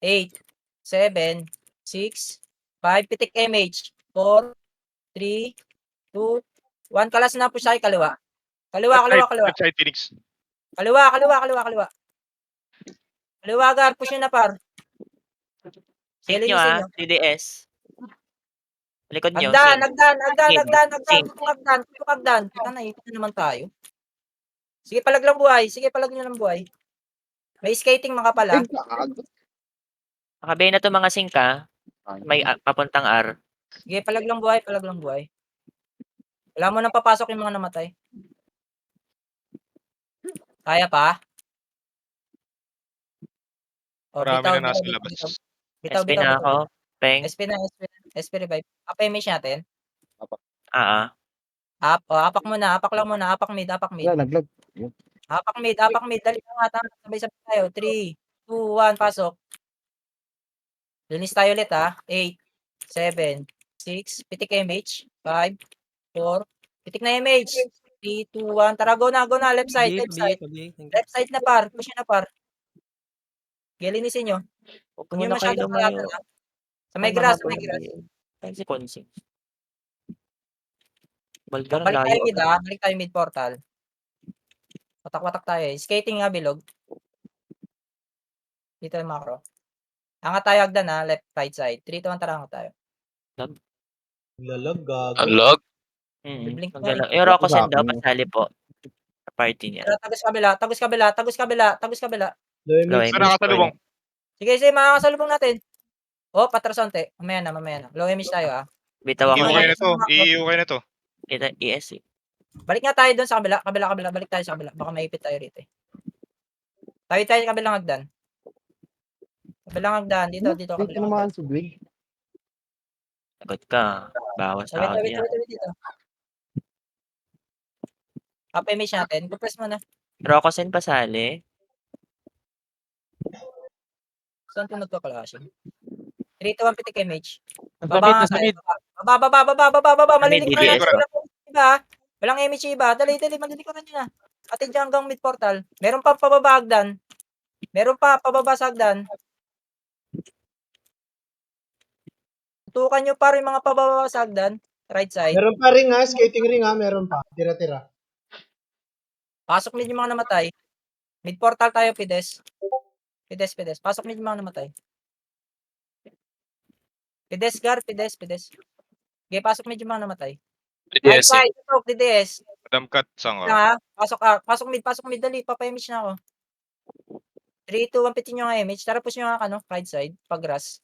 8, 7, 6, 5. Pitik image. 4, 3, 2, 1. Kalas na push tayo kaliwa. Kaliwa. Left side, Phoenix. Kaliwa. Kaliwa gar. Push nyo na par. Sync nyo ha. DDS. Likod nyo. Hagdan. Sync. Kita na, ipit naman tayo. Sige, palag nyo lang buhay. May skating mga pala. Nakabe na to mga sync ha. May papuntang R. Sige, palag lang buhay. Wala mo nang papasok yung mga namatay. Kaya pa? O, Marami na nasa labas. SP na ako. Peng. SP revive. Apa image natin? Apak muna, apak lang muna, apak mid, apak mid. Wala, naglag. Apak mid, dali angat, sabay-sabay tayo. 3, 2, 1, pasok. Linis tayo ulit 8, 7, 6, pitik MH, 5, 4, pitik na MH. 3, 2, 1, tara go na, left side, left side. Left side na par, push na par. Linisin nyo. Huwag Huwag nyo muna kayo masyadong lumayo. kalatan Sa may grass, sa may grass. Ay, si Konsi. Balgar, Balik tayo layo. mid balik tayo mid portal. Watak-watak tayo Skating bilog. Dito yung macro. Angat tayo hagdan left, right side. 3, 2, 1, tara angat tayo. Lalag, gago. Unlock. Blink mo Yung Rokosen daw, pasali po. Sa party niya. Tagos kabila. Low Low image. Saan nakasalubong? Sige, makakasalubong natin. Patrasonte. Mamaya na. Low image tayo Bitaw ako. Iiukay na to. Iiukay na to. ES. Balik nga tayo doon sa kabila. Balik tayo sa kabila. Baka maipit tayo rito Tayo sa kabilang hagdan. Dito, Dito kabilang naman hagdan. si Dwig. Sagot ka. Bawas Tawid tao niya. dito. Up image natin. Press mo na. Rokosen pasali. Saan ito nagkakalashing? 3, 2, 1, pitik image. Nasa mid, nasa mid. Baba. Malilikuran DDS. natin. Walang image iba. Dali. Malilikuran nyo na. Atin dyan hanggang mid portal. Meron pa pababa hagdan. Meron pa pababa sa hagdan. Tutukan nyo pa rin mga pababa sa hagdan. Right side. Meron pa ring skating ring meron pa. Tira-tira. Pasok mid yung mga namatay. Mid portal tayo, Pides. Pasok mid yung mga namatay. Pides, Gar. Pides. Okay, pasok mid yung mga namatay. Right DDS. side. Tutok, DDS. Madam Cut, saan ka? Pasok mid. Dali, papa-image na ako. 3, 2, 1, pitin nyo nga image. Tara, push nyo nga right side. Pag-grass.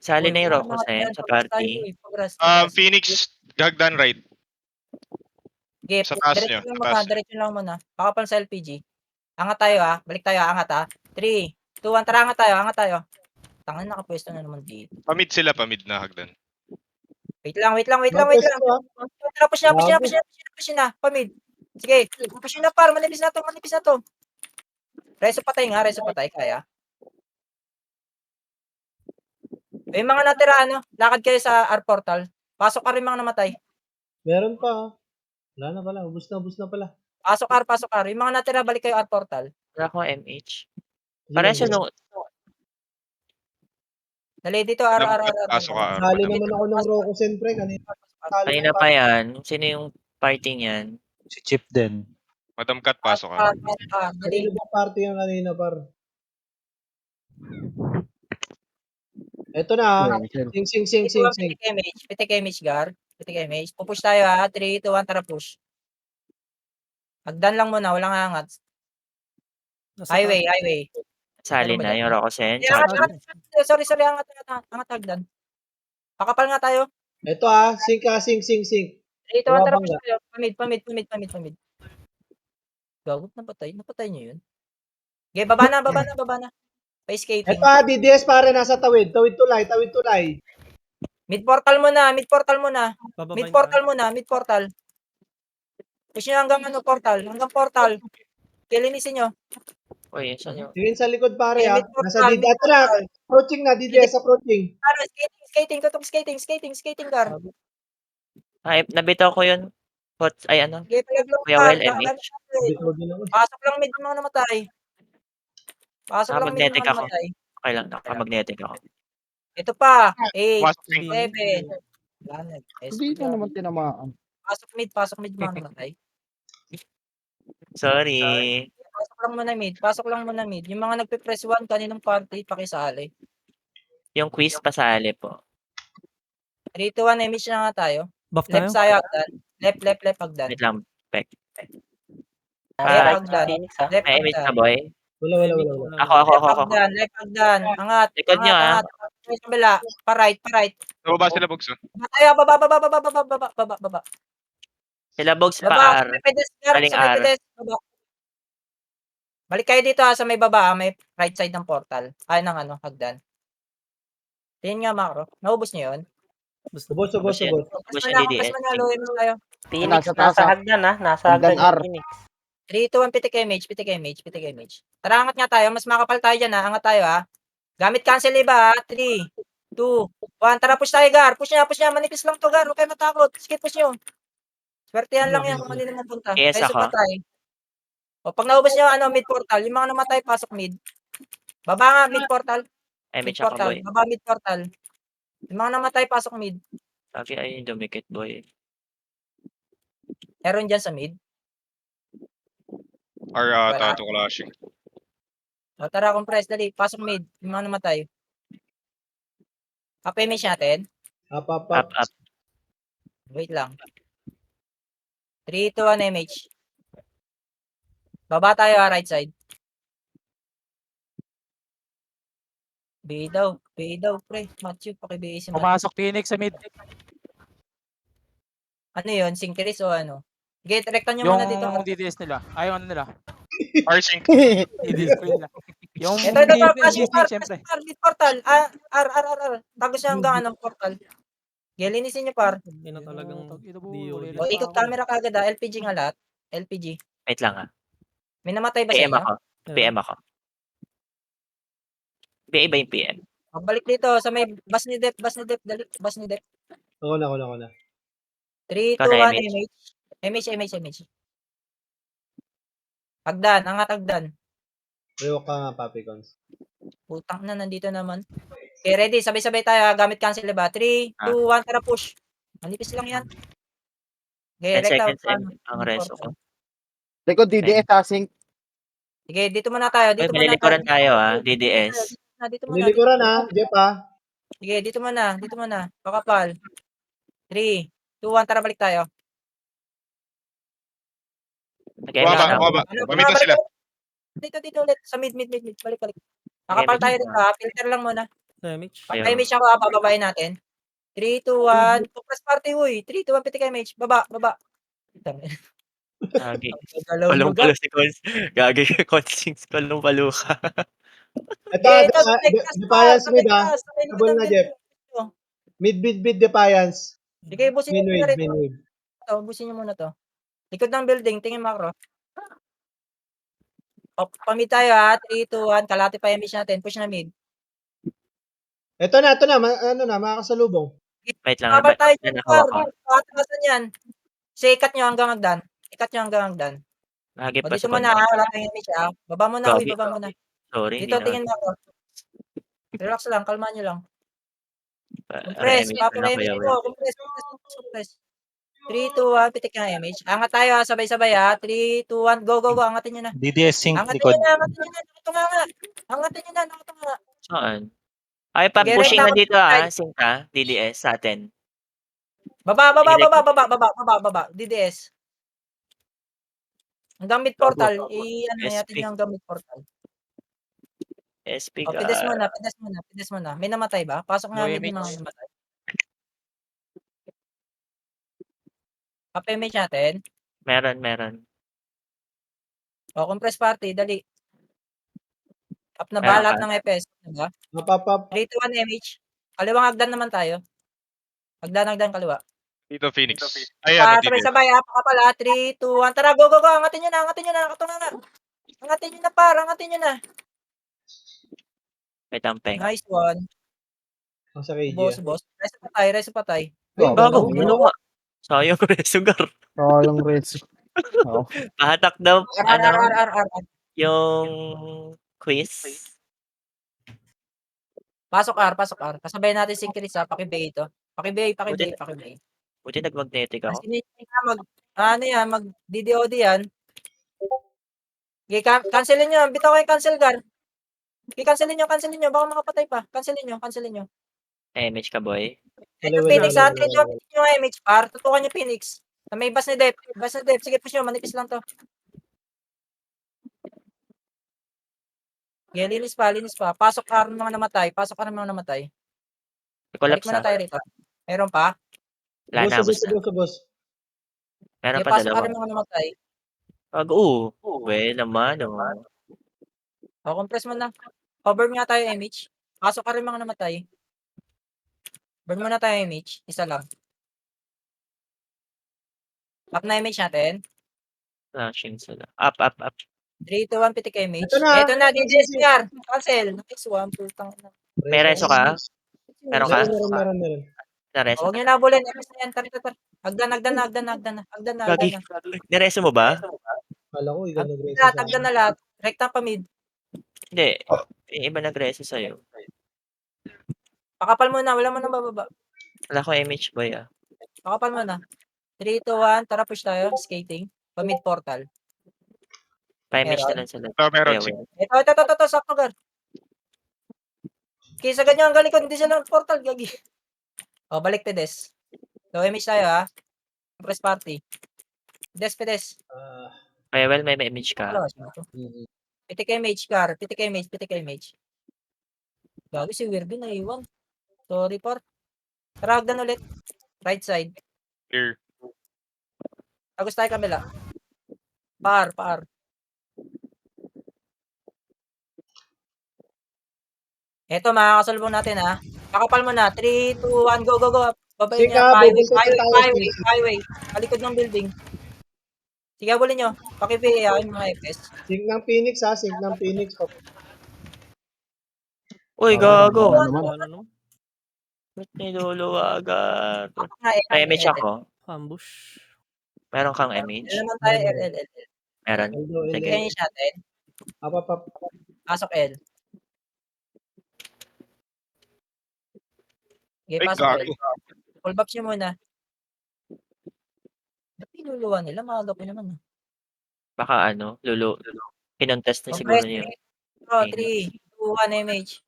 Sali na yung Rokosen sa party. Phoenix, Gagdan right. Okay, Sa taas nyo, sa taas. diretso lang muna. Pakapal sa LPG. Angat tayo Balik tayo, angat 3, 2, 1, tara, angat tayo. Tangan, nakapwesto na naman dito. Pamid sila, pamid na Hagdan. Wait lang. Tara, push na. Pamid. Sige, push na par. Manipis na to. Reso patay. Kaya. May mga natira, lakad kayo sa R portal. Pasok ka rin mga namatay. Meron pa. Wala na pala. Ubus na pala. Pasok R. Yung mga natira, balik kayo R portal. Wala akong MH. Parang siya nung... Dali dito, R. Pasok ka. Sali naman ako ng Rokosen pre. Kanina pa yan. Sino yung party niyan? Si Chip din. Madam Cut, pasok ka. Dali. Kanina ba party yan kanina par? Eto na. Sing. Pitik image, Gar. Pupush tayo 3, 2, 1, tara push. Hagdan lang muna, walang angat. Highway. Sali na yung Rokosen. Sorry, angat hagdan. Pakapal nga tayo. Eto sing. 3, 2, 1, tara push tayo. Pamid. Gagot, napatay niyo yun. Okay, baba na. Pa-escaping. Eto DDS pare nasa tawid. Tawid tulay. Mid portal muna. Mid portal. Push nyo hanggang portal. Kilinisin nyo. Uy, saan yun? Tingin sa likod pare Mid Nasa portal. DDS. Ito na. Approaching na. DDS approaching. Skating, Gar. Ay, nabitaw ko yun. Ano? Okay, Kuya Well, MH. Pasok lang mid yung mga namatay. Magnetic ako. Okay lang, magnetic ako. Ito pa. 8, Pasok 7. Hindi na naman tinamaan. Pasok mid mga namatay. Sorry. Pasok lang muna mid. Yung mga nagpe-press 1 kaninang party, pakisali. Yung quiz pasali po. 3, 2, 1, image na nga tayo. Left side hagdan. Left hagdan. Wait lang. Pek. Left hagdan. Left May image na hagdan. boy. Wala. Ako. Left hagdan. Angat. Likod nyo Sa kabila. Pa-right. Nababa sila, Bugs. Baba. Sila Bogs Baba. pa R. Sa may pedes. Aling R. Baba. Balik kayo dito sa may baba. May right side ng portal. Ng hagdan. Tingin nga macro. Naubos niyo yun? Ubos, ubos, Ubos yan. ubos. Ubos Compress yung mo na, DDS. low image tayo. Phoenix, Nasa taas, nasa ah. hagdan ha. Nasa Hagdan hagdan yung R. Phoenix. 3, 2, 1, pitik image, pitik image, pitik image. Tara, angat nga tayo. Mas makapal tayo dyan ha. Angat tayo ha. Gamit cancel iba ha. 3, 2, 1. Tara, push tayo, Gar. Push niya. Manipis lang to, Gar. Huwag kayo matakot. Skip push nyo. Swertihan lang yan kung kanino mapunta. Yes, Reso ako. pa tayo. O, pag naubos nyo, mid portal. Yung mga namatay, pasok mid. Baba nga, mid portal. Mid Image ako, portal. boy. Baba, mid portal. Yung mga namatay, pasok mid. Lagi ay yung dumikit, boy. Meron dyan sa mid. Or Wala. tato clashing. O, tara, compress. Dali. Pasok mid. Yung mga namatay. Up image natin. Up, up, Up, up. up. Wait lang. 3, 2, 1 image. Baba tayo right side. BA daw, pre. Matthew, paki-BA si Matthew. Pumasok Phoenix sa mid. Ano yun? Synchronous o ano? Sige, direktan nyo Yung muna dito. DDS nila. Ay, ano nila? R-Sync. DDS ko nila. Yung Ito, pasok DDS syempre. mid portal. R. Tago siya hanggang portal. Gelinisin nyo, par. Hindi na talagang Ito po, DOD. O, ikot camera kagad ha. LPG nga lahat. LPG. Wait lang ha. May namatay ba sa PM inyo? ako. PM ako. BA ba yung PM? Balik dito sa may bus ni Dep. Dali, bus ni Dep. Ako na. 3, Ikaw 2, na, 1, image. Hagdan, angat hagdan. Rewalk ka nga, Papi Cons. Putang na, nandito naman. Okay, ready. Sabay-sabay tayo. Gamit cancel ba? 3, 2, 1, tara push. Manipis lang yan. Okay, 10 rekta. seconds ang reso ko. Likod DDS ha, sync. Sige, dito muna tayo. Ay, malilikuran tayo ha, DDS. Dito muna. Nilikuran ha, Jeff ha. Sige, dito muna. Pakapal. 3, 2, 1, tara balik tayo. Nag-image na ako. Bumaba. Mamit na sila. Dito ulit. Sa mid. Balik. Pakapal tayo dito ha. Filter lang muna. Image. Pag-image ako ha, bababayin natin. 3, 2, 1. Press party, huy. 3, 2, 1, pitik image. Baba. Gagi. Galaw mo, Palong-palo si Cons. Gagi ka, Consings. Palong-palo ka. Ito, Defiance mid ha. Double na, Jeff. Mid, Defiance. Sige, busin nyo muna Main rito. wave. Busin nyo muna to. Likod ng building, tingin macro. O, pamid tayo ha. 3, 2, 1. Kalati pa image natin. Push na mid. Ito na. Makakasalubong. Wait lang. Kapal tayo Yan dyan, ako par. ako. Patasan yan. Kasi ikat nyo hanggang hagdan. Lagi O, pa dito sa muna ha. contact. Wala tayong image ha. Baba muna, huy. Gagi. Baba muna. Sorry, Dito, hindi tingin na. macro. Relax lang. Kalma nyo lang. Compress. Re-image na Papa-image kuya, ko. Compress. 3, 2, 1. Pitik na image. Angat tayo ha. Sabay-sabay ha. 3, 2, 1. Go. Angatin nyo na. DDS sync Angatin likod. nyo na. Nakatunganga. Angatin nyo na. Nakatunganga. Saan? Ay, pa Sige, pushing rekta na ako. dito ha. Sync ha. DDS sa atin. Baba. DDS. Hanggang mid portal. I-ano natin yung hanggang mid portal. SP O, ka. pides muna. May namatay ba? Pasok nga No mid yung mga namatay. Up-image natin. Meron. O, compress party. Dali. Up na Meron ba? Lahat ka. ng FPS. Diba? Mapapap. 3, 2, 1 image. Kaliwang hagdan naman tayo. Hagdan kaliwa. Dito Phoenix. Ay, ano, DDS. Sabay-sabay ha. Pakapala. 3, 2, 1. Tara, go. Angatin nyo na. Nakatunganga. Angatin nyo na, par. Angatin nyo na. May tampeng. Nice one. Ang sa KG. Boss. Reso patay. Gago. Ano nga? Sayang resugar. Yung reso. Oo. Pahatak daw. Ano? R. Yung quiz. Pasok R. Kasabay natin synchronous ha. Paki-bay ito. Paki-bay. Buti nag-magnetic ako. Mag-DDOD yan. Okay, cancelin nyo. Bitaw kayo cancel, Gar. Okay, cancelin nyo. Baka makapatay pa. Cancelin nyo. Image ka, boy. Ito, Phoenix ha. Ito yung image par. Tutukan nyo Phoenix. Na may bus ni Dep. Sige, push nyo. Manipis lang to. Okay, linis pa. Pasok R ng mga namatay. Balik Collapse muna na. tayo rito. Meron pa? Wala na, abos na. Boss. Meron Okay, pa pasok R dalawa. ng mga namatay. Well naman, O, compress mo na. Cover nga tayo image. Pasok R ng mga namatay. Burn muna tayo image. Isa lang. Up na image natin. Flashing sila. Up, up, up. 3, 2, 1, pitik image. Ito na. Ito na, DDSPR. Cancel. Nice one. Putang ina. May reso ka? Meron ka? Meron. Nareso Huwag ka? nyo na bulin. MS na yan. Tara. Hagdan na. Gagi. Nireso mo ba? Kala ko, ikaw nag-reso Lahat, sa hagdan na lahat. Rekta pa mid. Hindi. Yung iba nagreso sa'yo. Pakapal mo na. Wala mo nang bababa. Wala ko image boy ah. Pakapal mo na. 3, 2, 1. Tara, push tayo. Skating. Pa-mid portal. Pa-image Meron? na lang sila. Meron. Kuya Will. Ito. Sakto, gar. Kaysa ganyan ang galikod. Hindi sila portal. Gagi. O, balik to des. So, image tayo ha. Press party. Des. Kuya Will, may image ka. Pitik image, car. Pitik image. Gagi si Wirby na iwan. Sorry, par. Tara, hagdan ulit. Right side. Clear. Agos tayo kabila. Par. Eto, makakasalubong natin ha. Pakapal mo na. 3, 2, 1, go. Babay niya. Sika, bubusit na tayo. Highway. Palikod ng building. Sige, abulin nyo. Pakipili ako yung mga FPS. Sync ng Phoenix ha, sync ng Phoenix. Uy, gago. Ano naman? Ba't niluluwagan? Ako nga, May image ako. Ambush. Meron kang image? Ano naman tayo, LL. Meron. Sige. Finish natin. Up. Pasok L. Okay, Ay, pasok L. gago. Full box nyo muna. Ba't pinuluwa nila? Maaga pa naman. Baka ano, Kinontest na siguro niyo. 3, 2, 1 image.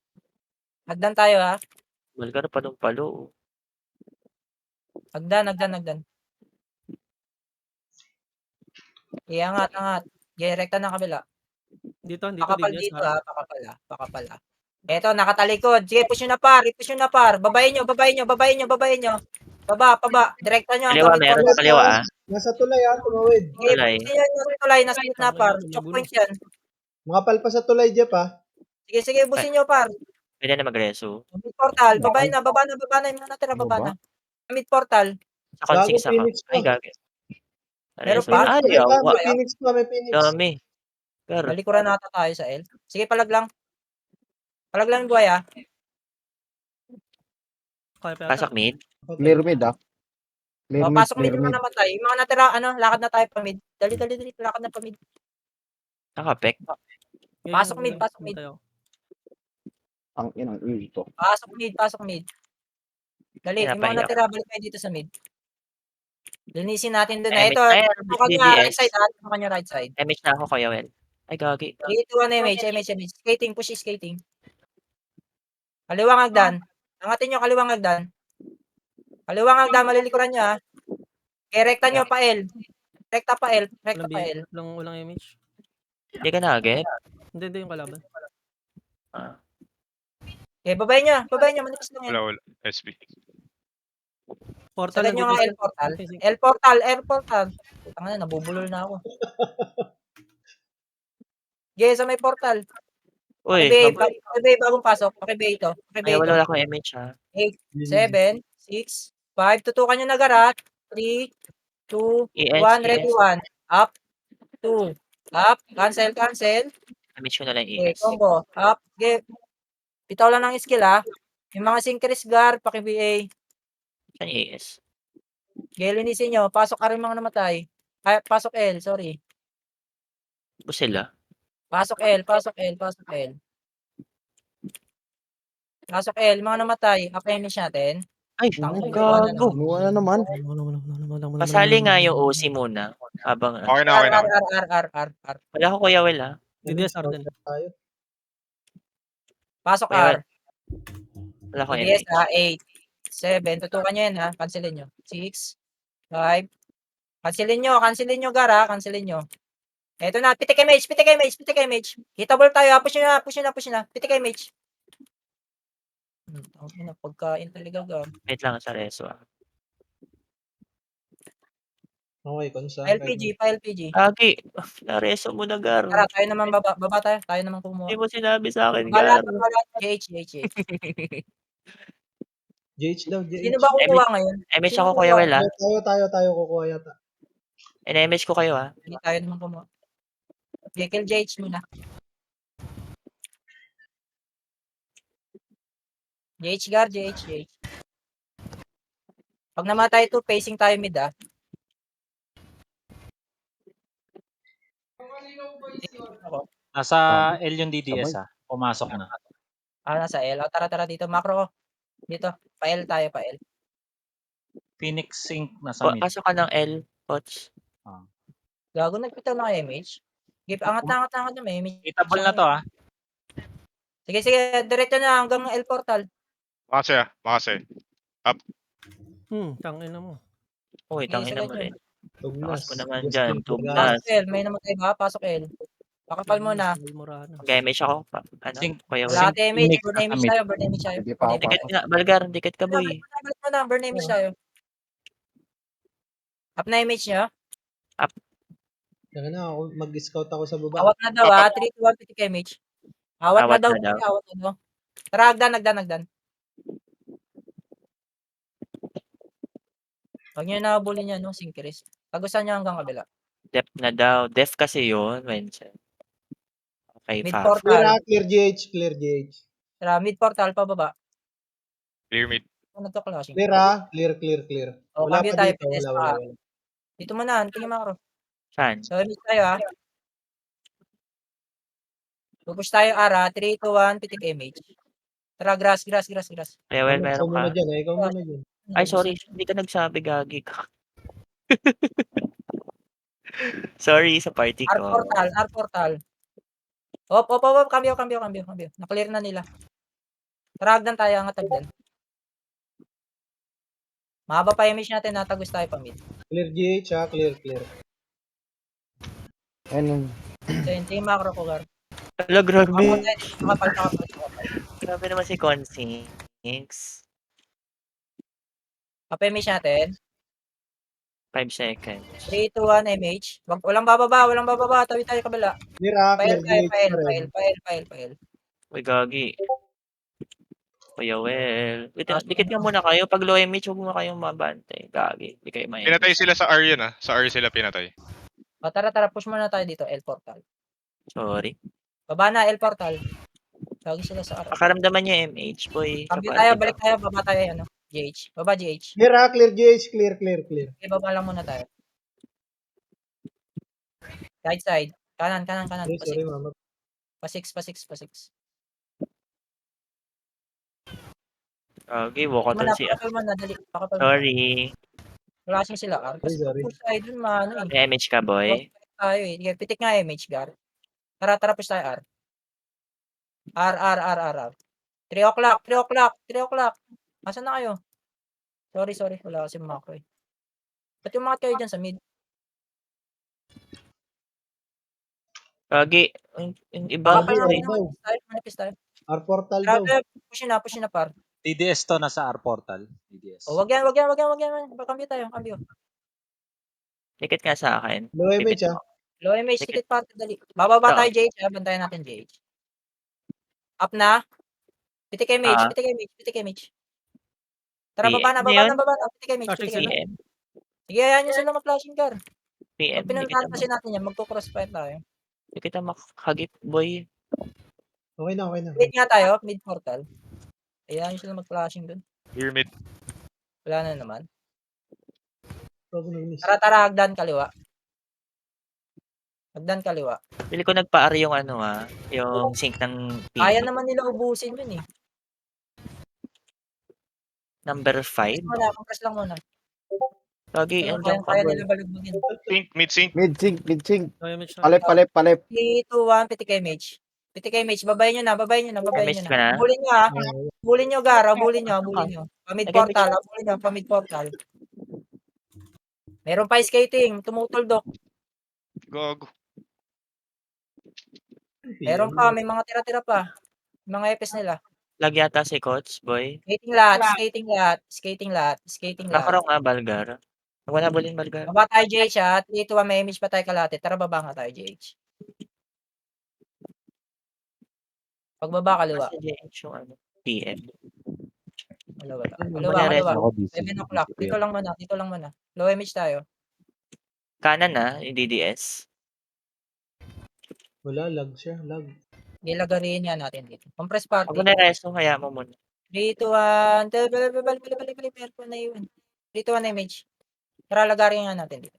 Hagdan tayo ha. Mal ka na palong-palo. Hagdan. Angat. Rekta ng kabila. Dito Pakapal DDS, dito ha. Pakapal ha. Eto, nakatalikod. Sige, push nyo na par. Babayin nyo. Paba. Direkta nyo. Kaliwa, meron sa kaliwa ah. Nasa tulay ha, tumawid. Sige, Tulay. push nyo nasa tulay. Nasa gitna par. Choke point yan. Mga palpa sa tulay, Jeff ha. Sige, busin nyo par. Pwede na magreso. Mid portal. Baba na. Yung mga natira, baba na. Mid portal. Sa consig Gago, sa Phoenix Ay, pa. gagi. Meron Reso. pa? Ah, May yawa. Phoenix pa. Dami. Pero, Balikuran nata tayo sa L. Sige, palag lang yung buhay ha. Kaya pa pasok mid. Clear mid ah. Clear mid, Pasok mid clear yung mid. mga namatay. Yung mga natira, lakad na tayo pa mid. Dali. Lakad na pa mid. Nakapek. Pasok mid. Ang inang ito. Pasok mid. Dali, yung mga natira, balik tayo dito sa mid. Linisin natin doon. Ito, tukan nyo right side ha. Tukan nyo right side. Image na ako, Kuya Will. Ay, gagi. Dito one image. Skating, push skating. Kaliwang hagdan. Angatin nyo kaliwang hagdan. Malilikuran nyo ha. Rekta nyo pa L. Rekta pa L. Walang image. Hindi ka na-agad. Hindi yung kalaban. Okay, babayin nyo. Manipis lang yan. Wala. SB. Portal Sagan nyo nga L portal. Tanga na, nabubulol na ako. Sa may portal. Uy, Okay, bagong pasok. Okay, ito. ay, wala akong image ha. 8, 7, 6, 5. Tutukan nyo na garat. 3, 2, 1. Ready, 1. Up. 2. Up. Cancel. Image ko na lang Okay, ES. combo. Up. Okay. Bitaw lang ng skill ha. Yung mga synchronous guard, paki-BA. Saan ES? Okay, linisin nyo. Pasok ka rin mga namatay. Ay, pasok L, sorry. O sila? Pasok L. Mga namatay. Finish natin. Ay, gago. Wala naman. Pasali nga yung OC muna. Habang, Okay na. R. wala ko Kuya Will ha. DDS Arden. Pasok Kuya R. Wala ko DDS image. ha. 8, 7. Tutukan nyo yan ha. Cancelin nyo. 6, 5. Cancelin nyo gara. Eto na. Pitik image. Hitable tayo ha. Push nyo na. Pitik image. Pagkain talaga gar. Wait lang sa reso ah. Okay, konsa. LPG. Gagi, nareso mo na, Gar. Tara, tayo naman baba tayo. Tayo naman kumuha. Hindi mo sinabi sa akin, Balat. Gar. GH. JH daw, JH. Sino ba kukuha ngayon? MH Sino ako, Kuya kukuha? Will, ah. Tayo kukuha yata. In-MH ko kayo, ah. Hindi tayo naman kumuha. Jekyll JH muna. JH guard, JH. Pag namatay ito, pacing tayo mid ah. Ako. Nasa L yung DDS Sabay. ah. Pumasok na. Nasa L. O, tara dito. Macro. Dito. Pa-L tayo, pa-L. Phoenix Sync nasa mid. Pasok ka ng L, Coach. Gago, nagpita na kay MH. Give, angat na MH. Kitable na to ah. Sige, diretso na hanggang L portal. Makase. Tangina mo. Uy, Sige, tangina mo sagad rin. yun. Tugnas. Takas mo naman Diyos dyan, ko, tugnas. Pasok L. May namatay ba? Pasok L. Pakapal mo na. Mag-MH ako. Ano? Sync. Kuya Will. Wala ka MH. Phoenix Burn nasa MH mid. tayo. Burn MH tayo. Hindi pa ako Dikit pasok. nga, Balgar. Dikit ka, boy. Balik mo na. Burn MH tayo. Up na MH niya. Kaya na ako, mag-scout ako sa baba. Awat na daw ah. 3 to 1 pitik MH. Awat na Awat daw. na daw. Awat na daw. Tara, hagdan. Huwag niyo nakabulin niya, no? Synchris. Tagusan niya hanggang kabila. Def na daw. Def kasi yun, Wenchen. Okay, Mid Faf. portal. Clear GH. Tara, mid portal, pababa. Clear mid. Nagka-clashing. Clear ah. Clear. O, Wala cambio pa tayo. dito. Pines Wala. pa. Dito mo na. Tingin macro. Saan? So, mid tayo ah. Pupush tayo ara. 3 to 1 pitik MH. Tara, grass. Kuya Will, Ikaw meron muna ka? dyan. Ikaw muna dyan. Ay, sorry. Hindi ka nagsabi, gagi ka. Sorry sa party R ko. portal. Op. Cambio. Na-clear na nila. Tara, hagdan tayo. Angat hagdan. Mahaba pa image natin. Natagos tayo pa mid. Clear GH ah. Clear. Ayun. So, yun. Tingin macro ko, Gar. Ala, grabe. Makapal. Grabe naman si Consix. Up image natin. 5 seconds. 3 to 1 MH. Walang bababa. Tawid tayo kabila. Clear ah. Pael. Clear GH. Uy, gagi. Kuya Will. Wait, dikit nga muna kayo. Pag low image, huwag mo kayong mabante. Gagi. Hindi kayo may Pinatay sila sa R yun ah. Sa R sila pinatay. O, tara. Push muna tayo dito. L portal. Sorry. Baba na. L portal. Lagi sila sa R. Pakaramdaman niya MH, boy. Sa Cambio party tayo. ko. Balik tayo. Baba tayo. Ano? GH. Baba GH. Clear ah. Clear GH. Clear. Okay, baba lang muna tayo. Side. Kanan. Sorry mama. Pa 6. Gagi, walk out si... Pakapal mo na. Dali. Pakapal mo. Sorry. Wala siyang sila. Sorry. Push tayo dun, mano eh. May MH ka, boy. Tayo eh. Pitik nga MH, Gar. Tara, push tayo R. R. 3 o'clock. Asan na kayo? Sorry. Wala kasi macro eh. Ba't yung mga kayo dyan sa mid? Gagi. Yung iba. Manipis tayo. R portal daw. Grabe, push na par. DDS to nasa R portal. DDS. O, wag yan. Cambio tayo. Dikit nga sa akin. Low image ah. Low image, ticket part, dali. Bababa tayo, JH. Bantayan natin, JH. Up na. Pitik image. Tara, baba na. Pitik image. PM. Sige, ayan nyo sila mag-flashing car. PM. Pag pinuntahan kasi natin yan, magko-crossfire tayo. Hindi kita makahagip, boy. Okay na. Mid nga tayo, mid portal. Ayan nyo sila mag-flashing dun. Clear mid. Wala na naman. Problem is. Tara, hagdan kaliwa. Pili ko nagpa-ar yung yung sync ng team. Kaya naman nila ubusin yun eh. Number 5. Compress lang muna. Lagi, andyan ka, Kaya boy. nila balugbugin. Mid sync. Mid-sync. Palep. P2, 1, pitik image. Babayin nyo na. Image ka na? Bulin nyo, Gar. Bulin nyo. Pamid portal. Meron pa skating. Tumutuldok. Gogo. Meron pa. May mga tira-tira pa. Mga epes nila. Lagi yata si coach, boy. Skating lot. Nakarong nga, Balgar. Wala bulin, Balgar. Baba tayo, JH, ha. 3 to 1, may image pa tayo kalate. Tara, baba nga tayo, JH. Pagbaba, kaliwa. Sa JH yung PM. Wala. Wala Maluwang. reso. Ako busy. 7 o'clock. Dito lang muna. Low image tayo. Kanan na, yung DDS. Wala, lag siya, lag. Nilagarin nga natin dito. Compress Huwag party. mo na reso, kaya mo muna. 3, 2, 1. Balik. Meron na yun. 3, 2, 1 image. Tara, lagarin nga natin dito.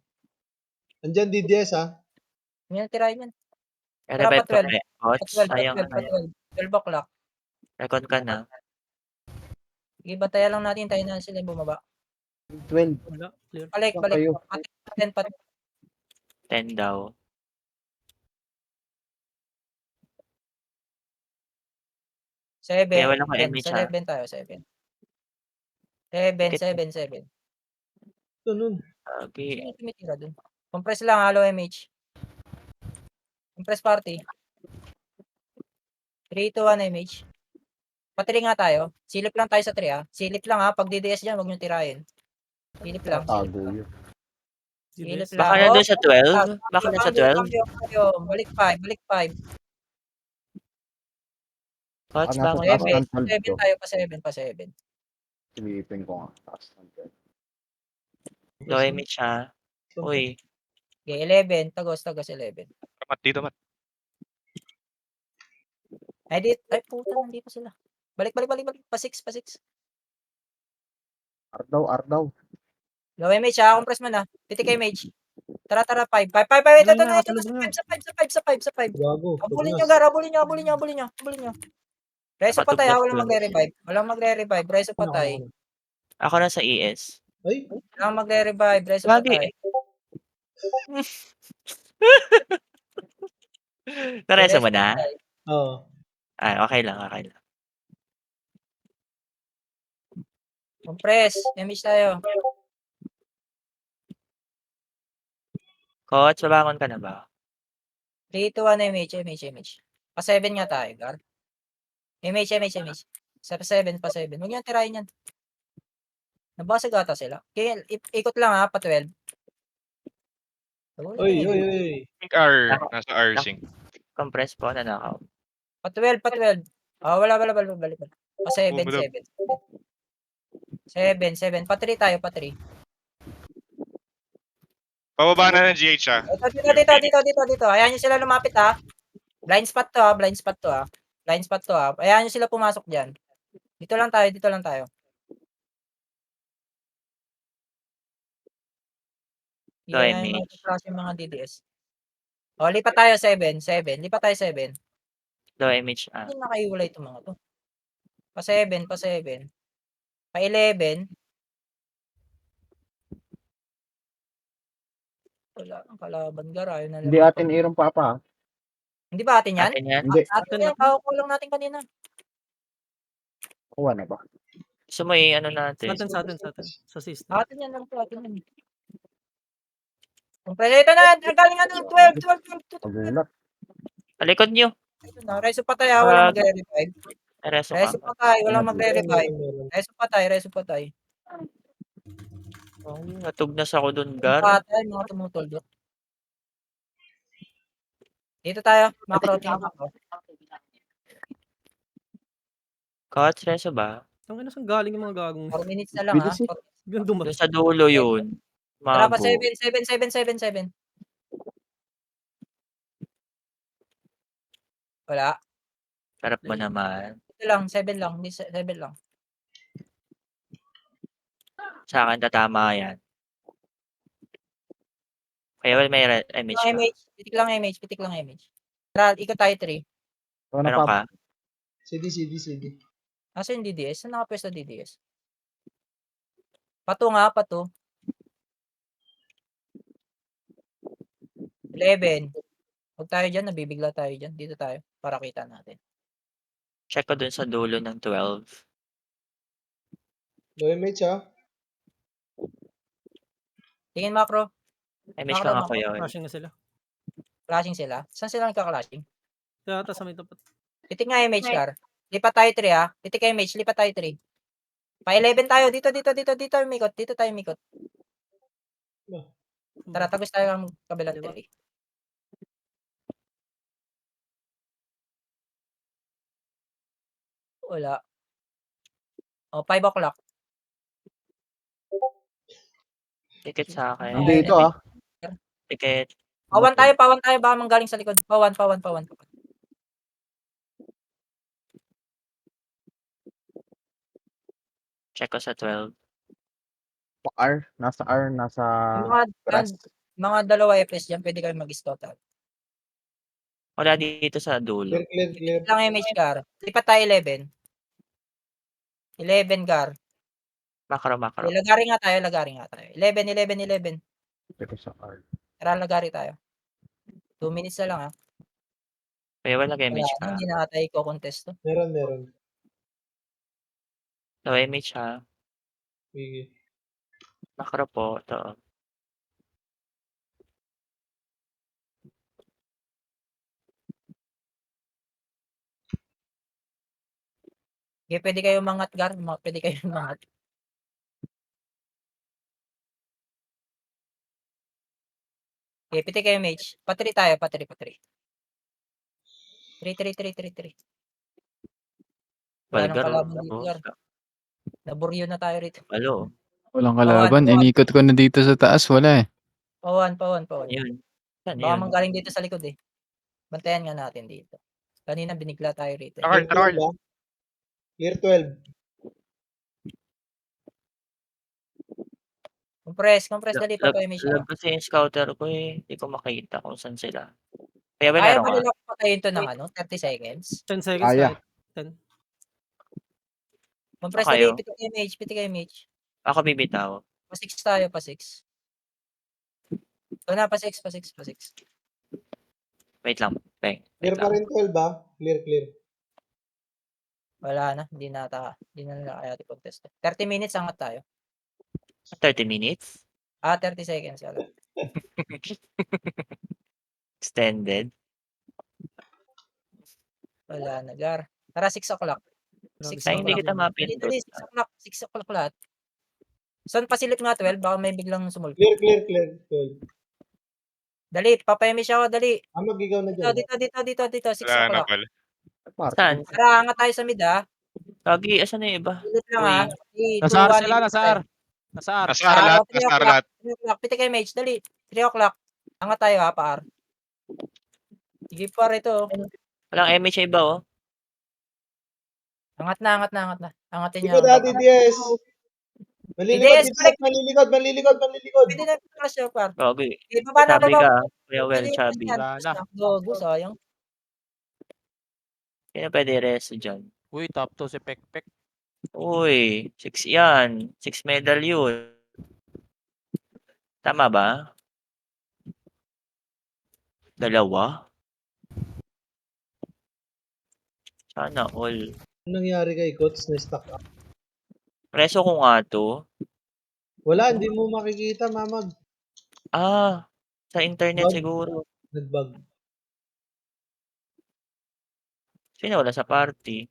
Andyan DDS ha. Hindi na tirahin yan. Revive pa ka 12. kaya. Coach, sayang. 12 o'clock. Recon ka na. Sige, batayan lang natin. Tayo na sila bumaba. 12. Wala. Clear. Balik. Kayo. Pat 10 daw. 7. Kaya wala kang image, ha? 7 tayo, 7. 7. Ito nun. Okay. Sino tumitira dun? Compress lang, halo MH. Compress party. 3, 2, 1 MH. Pa-3 nga tayo. Silip lang tayo sa 3 ha. Silip lang ha. Pag DDS dyan, huwag nyo tirahin. Silip lang. Tago yun. Silip DDS. lang. Baka nandun sa 12? Baka nandun sa 12? Cambio. Balik 5. Coach, Nasa bangon taas mo. ng 7 12 to. tayo, pa 7. Silipin ko nga. Taas ng 12. Low image, ha? Uy. Okay, 11. Tagos 11. Mat dito, Mat. Ay, puta, nandito sila. Balik. Pa 6. Ardaw. Low MH ha. Compress mo na. Titik MH. Tara, 5. Wait, Wala, ito, nakatulog na. sa 5. Gago. Habulin Tugnas. nyo, Gar. Habulin nyo. Reso patay, ha. Walang magre-revive. Reso patay. Ako na sa ES. Ay, Walang magre-revive. Reso Lagi. patay. Nareso mo na? oo. Okay lang. Compress. MH tayo. Coach, babangon ka na ba? 3, 2, 1 MH. Pa 7 nga tayo, Gar. MH. Sa 7. Huwag nyo tirahin yan. Nabasag ata sila. Kaya, ikot lang ha, pa 12. Oy. Sync R. Nasa R sync. Compress po, nanakaw. Pa 12. Wala. Balik. Pa 7. Bumulog. 7. Pa 3 tayo, pa 3. Pababa na ng GH, ha? Dito. Ayan nyo sila lumapit ha. Blind spot to ha. Ayan nyo sila pumasok dyan. Dito lang tayo. Go, Yan yung MH. mga klase yung mga DDS. O, lipat tayo 7. Lipat tayo 7. Low image, Hindi nakaiwalay itong mga to. Pa 7. Pa 11. Wala ang kalaban, Gar. Ayaw na Hindi lang. atin irong papa ha. Hindi ba atin yan? Atin yan? Hindi. Atin yan. Kakukulang natin kanina. Kuha na ba? Gusto mo ano natin? Sa atin. Sa system. Atin yan lang po. Ito na. Galing nga ng 12. Pagulat. Alikod nyo. Reso patay ha. Walang magre-revive. Reso ka. Reso patay. Walang magre-revive. Meron. Reso patay. Oh, natugnas ako dun, Gar. Patay. Mga tumutuldok. Dito tayo. Macro team. Coach, reso ba? Ang ina, saan galing yung mga gagong? 4 minutes na lang ha. Bilis eh. Biglang dumating. Doon sa dulo yun. Tara pa Mago. 7. Wala. Sarap mo naman. Ito lang. 7 lang. 7 lang. Sa akin tatama yan. Kaya may image ka. Pitik lang image. Tara, ikot tayo 3. Kuha na Meron papa. ka? CD. Asa yung DDS? Saan nakapwesto DDS? Pato nga. 11. Huwag tayo dyan. Nabibigla tayo dyan. Dito tayo. Para kita natin. Check ko dun sa dulo ng 12. Low MH ha. Tingin macro. Image ka nga kuya. Crashing na sila. Flashing sila. Saan sila nagka-clashing? Kaya ata sa may tapat. Titik nga image, Gar. Lipat tayo 3 ha. Titik ka image. Lipat tayo 3. Pa 11 tayo. Dito umikot. Dito tayo umikot. Tara, tagos tayo ng kabilang 3. Wala. O, 5 o'clock. Ticket sa akin. Nandito ah. Ticket. Pawan tayo, baka manggaling sa likod. Pawan. Check ko sa 12. Nasa R, nasa grass. Mga dalawa FS dyan, pwede kayo mag-total. Wala dito sa dulo. Clear. Lang image car. Lipat tayo 11. 11 car. Macro. Lagari nga tayo. 11. Dito sa R. Tara, lagari tayo. 2 minutes na lang ha. Kaya wala image Wala, ka. hindi na tayo i-contest to. Meron. No image ha. Sige. Macro po. Ito. Okay, pwede kayo mangat, Gar. Pwede kayo mangat. Okay, pwede kayo mage. Patri tayo, patri. 3. Wala nang Valgar. kalaban dito, Gar. Naburyo na tayo rito. Alo. Walang kalaban. Inikot ko na dito sa taas. Wala eh. Pawan. Yun. Saan Baka yun? manggaling dito sa likod eh. Bantayan nga natin dito. Kanina binigla tayo rito. Carl, Carl. Clear 12. Compress, dali pa tayo may siya. Lag kasi yung scouter ko eh. Hindi ko makita kung saan sila. Kaya Kaya meron ba ka? nila patayin to ng 30 seconds? 10 seconds Kaya. kahit 10. Compress Kayo? dali, piti kayo mage. Ako bibitaw. Pa 6 tayo, pa 6. Ito na, pa 6. Wait lang. Bang. Clear pa rin 12 ba? Clear. Wala na, hindi na nila kaya i-contest. 30 minutes angat tayo. 30 minutes? 30 seconds. Extended. Wala na, Gar. Tara, 6 o'clock. Ay, hindi kita mapindot. Dali, 6 o'clock lahat. Saan pasilip nga 12? Baka may biglang sumulpot. Clear 12. Dali, papayami siya ako, dali. Magigaw na dyan. Dito, 6 Wala na o'clock. pala. Saan? Tara, angat tayo sa mid ha. Lagi, asan na yung iba? Silip lang ha. Nasa R sila, nasa R. Nasa R lahat. 3 Nasa R o'clock. lahat. 3 o'clock. Piti kayo mage, dali. 3 o'clock. Angat tayo ha, pa-R. Sige pa rito. Walang MH iba oh. Angat na. Angatin niya. Likod DDS. Malilikod. Pwede na ito na siya, par. Gogi. Baba na. Chubby ka. Kuya Well, chubby. Wala na. Gogo, sayang. Kaya pwede resto dyan. Uy, top 2 si Pekpek. Uy, 6 yan. 6 medal yun. Tama ba? 2? Sana all. Anong nangyari kay Coach na stuck up? Reso ko nga to. Wala, hindi mo makikita, mamag. Sa internet Bug. siguro. Nag-bug. Sino wala sa party?